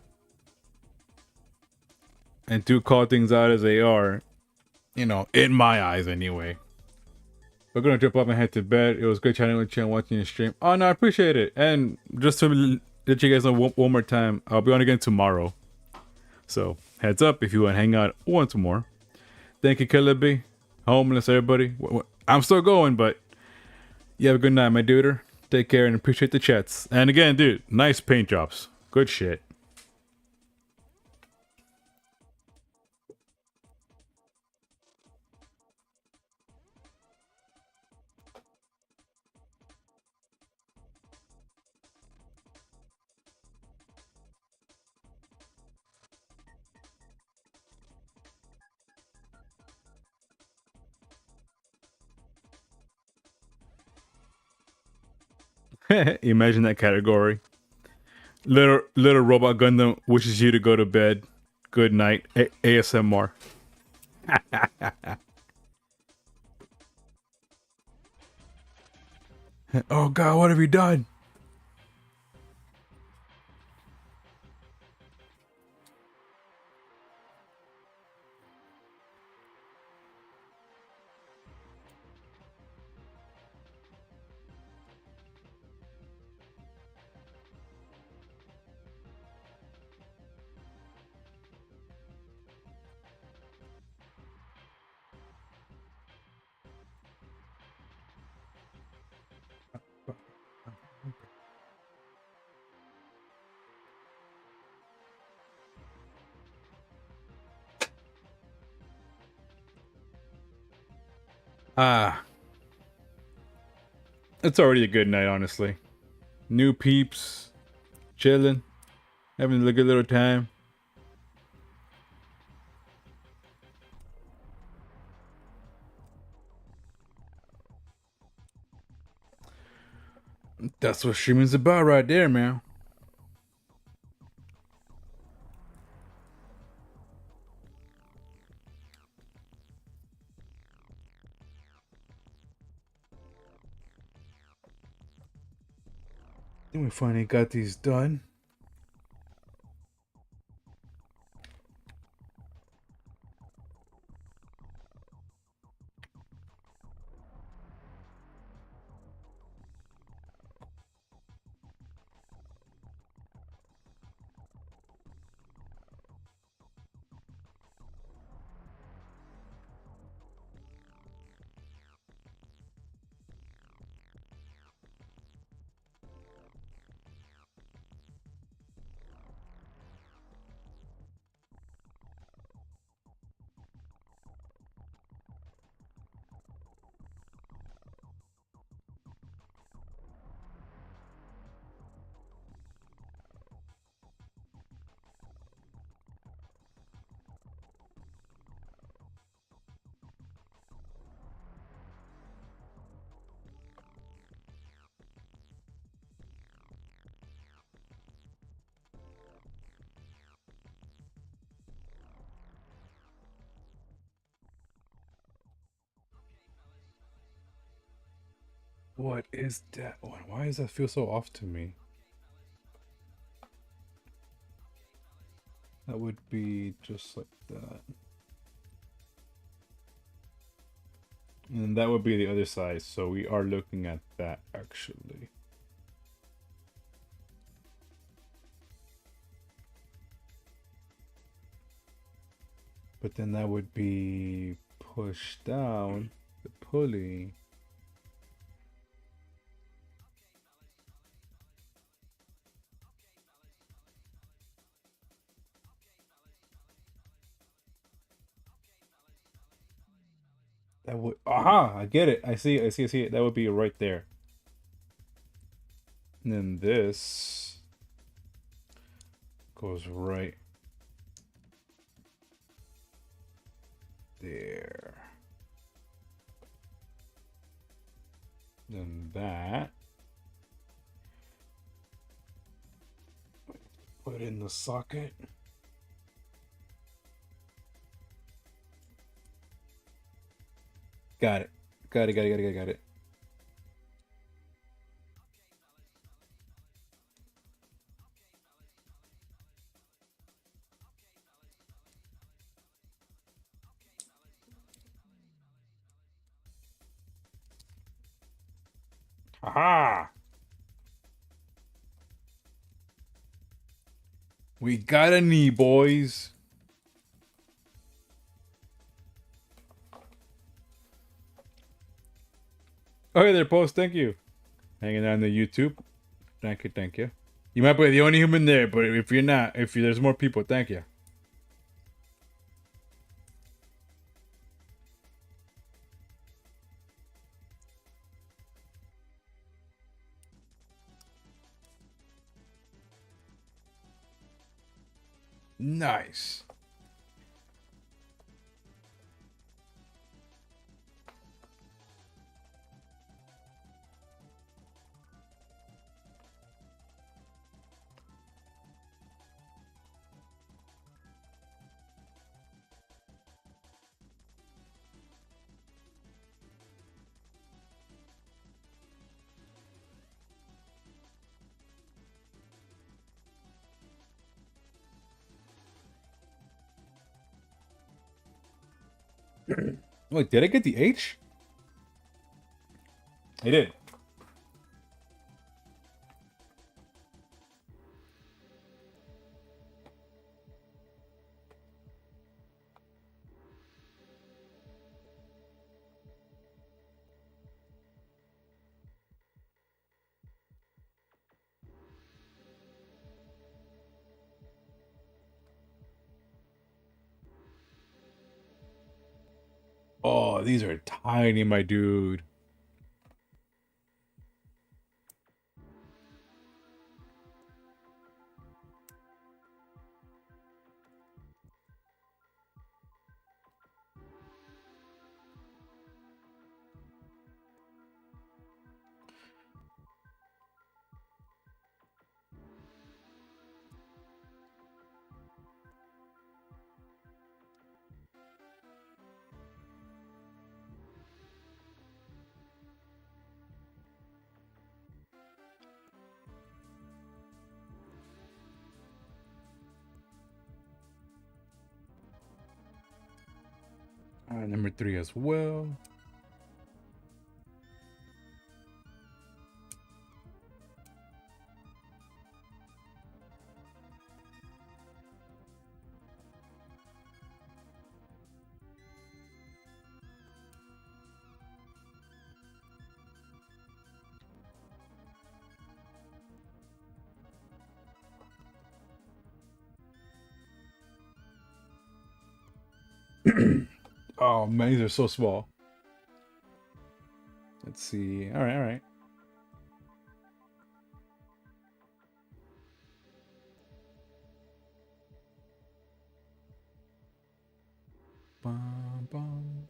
And do call things out as they are. You know, in my eyes anyway. We're gonna jump up and head to bed. It was good chatting with you and watching your stream. Oh no, I appreciate it. And just to let you guys know one more time, I'll be on again tomorrow. So heads up if you want to hang out once more. Thank you, Killer B. Homeless, everybody. I'm still going, but you have a good night, my duder. Take care and appreciate the chats. And again, dude, nice paint jobs. Good shit. Imagine that category. Little robot Gundam wishes you to go to bed. Good night. ASMR. Oh god, what have you done? Ah, it's already a good night, honestly. New peeps, chilling, having a good little time. That's what streaming's about right there, man. Then we finally got these done. What is that one? Why does that feel so off to me? That would be just like that. And that would be the other side. So we are looking at that actually. But then that would be pushed down the pulley. That would, aha, I get it. I see it. That would be right there. And then this goes right there. Then that. Put it in the socket. Got it. Got it. Aha! We got a knee, boys. Oh, hey there, Post. Thank you. Hanging out on the YouTube. Thank you. You might be the only human there, but if you're not, there's more people, thank you. Nice. Wait, did I get the H? I did. Oh, these are tiny, my dude. Number 3 as well. Oh man, these are so small. Let's see. All right. Bum, bum.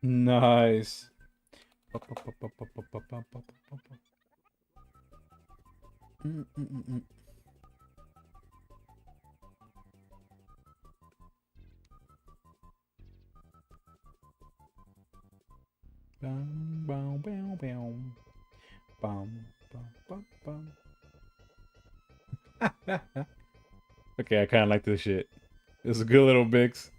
Nice. Bum, bum, bum, bum. Bum, bum, bum, bum. Okay, I kind of like this shit. It's a good little mix.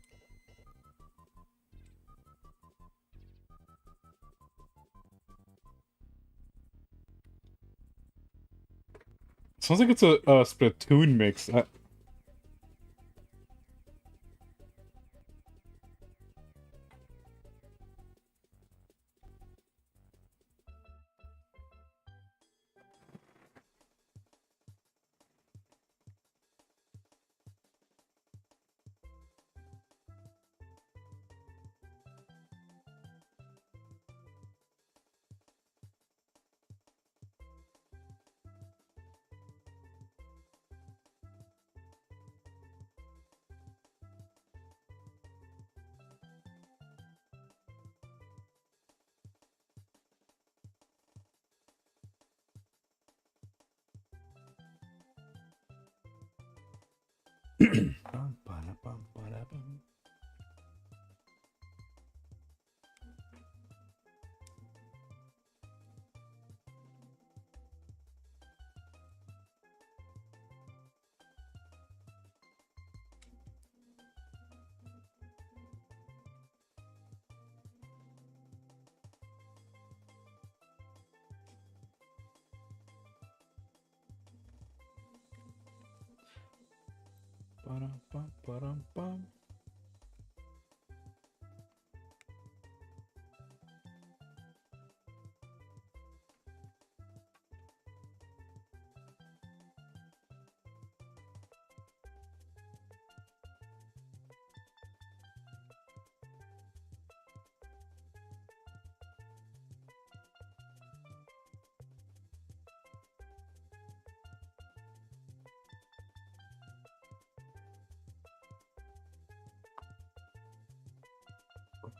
Sounds like it's a Splatoon mix.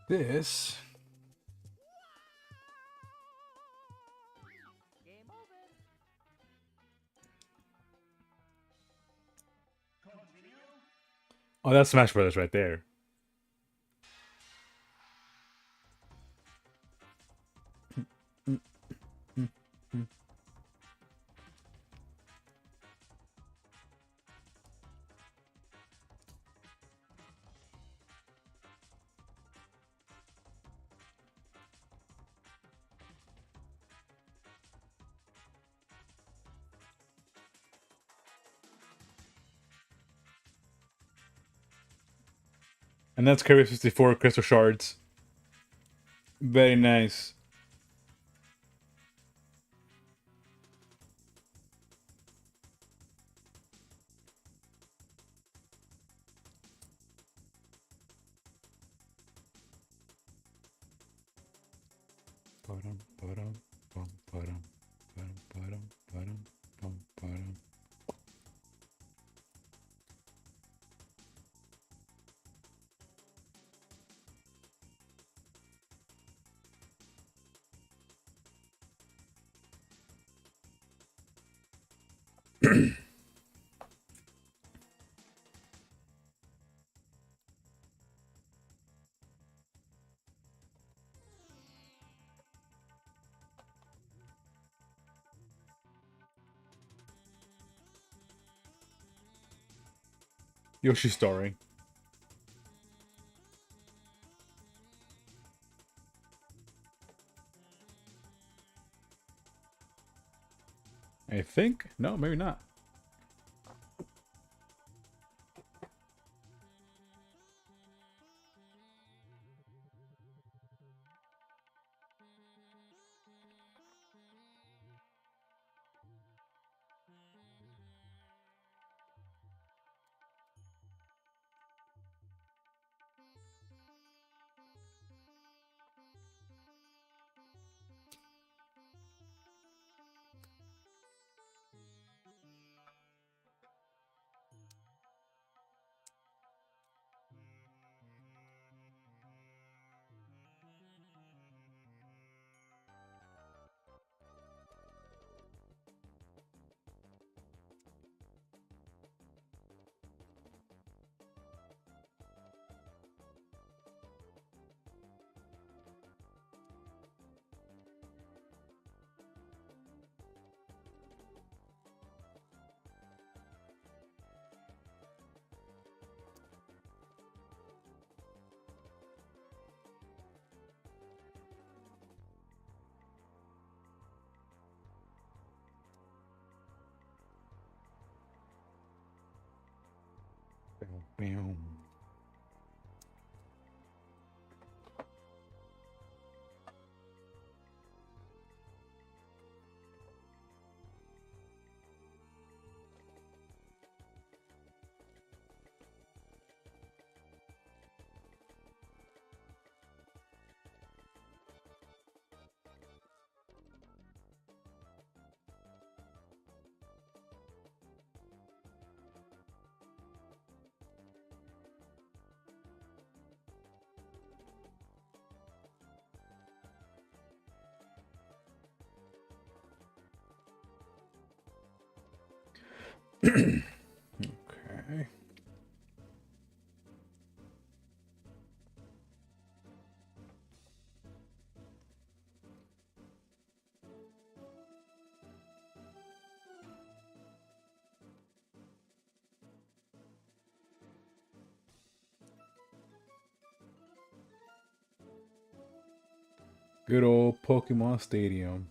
This. Oh, that's Smash Brothers right there. And that's Kirby 64 Crystal Shards. Very nice. Yoshi's Story. I think? No, maybe not. Bam. Okay. Good old Pokemon Stadium.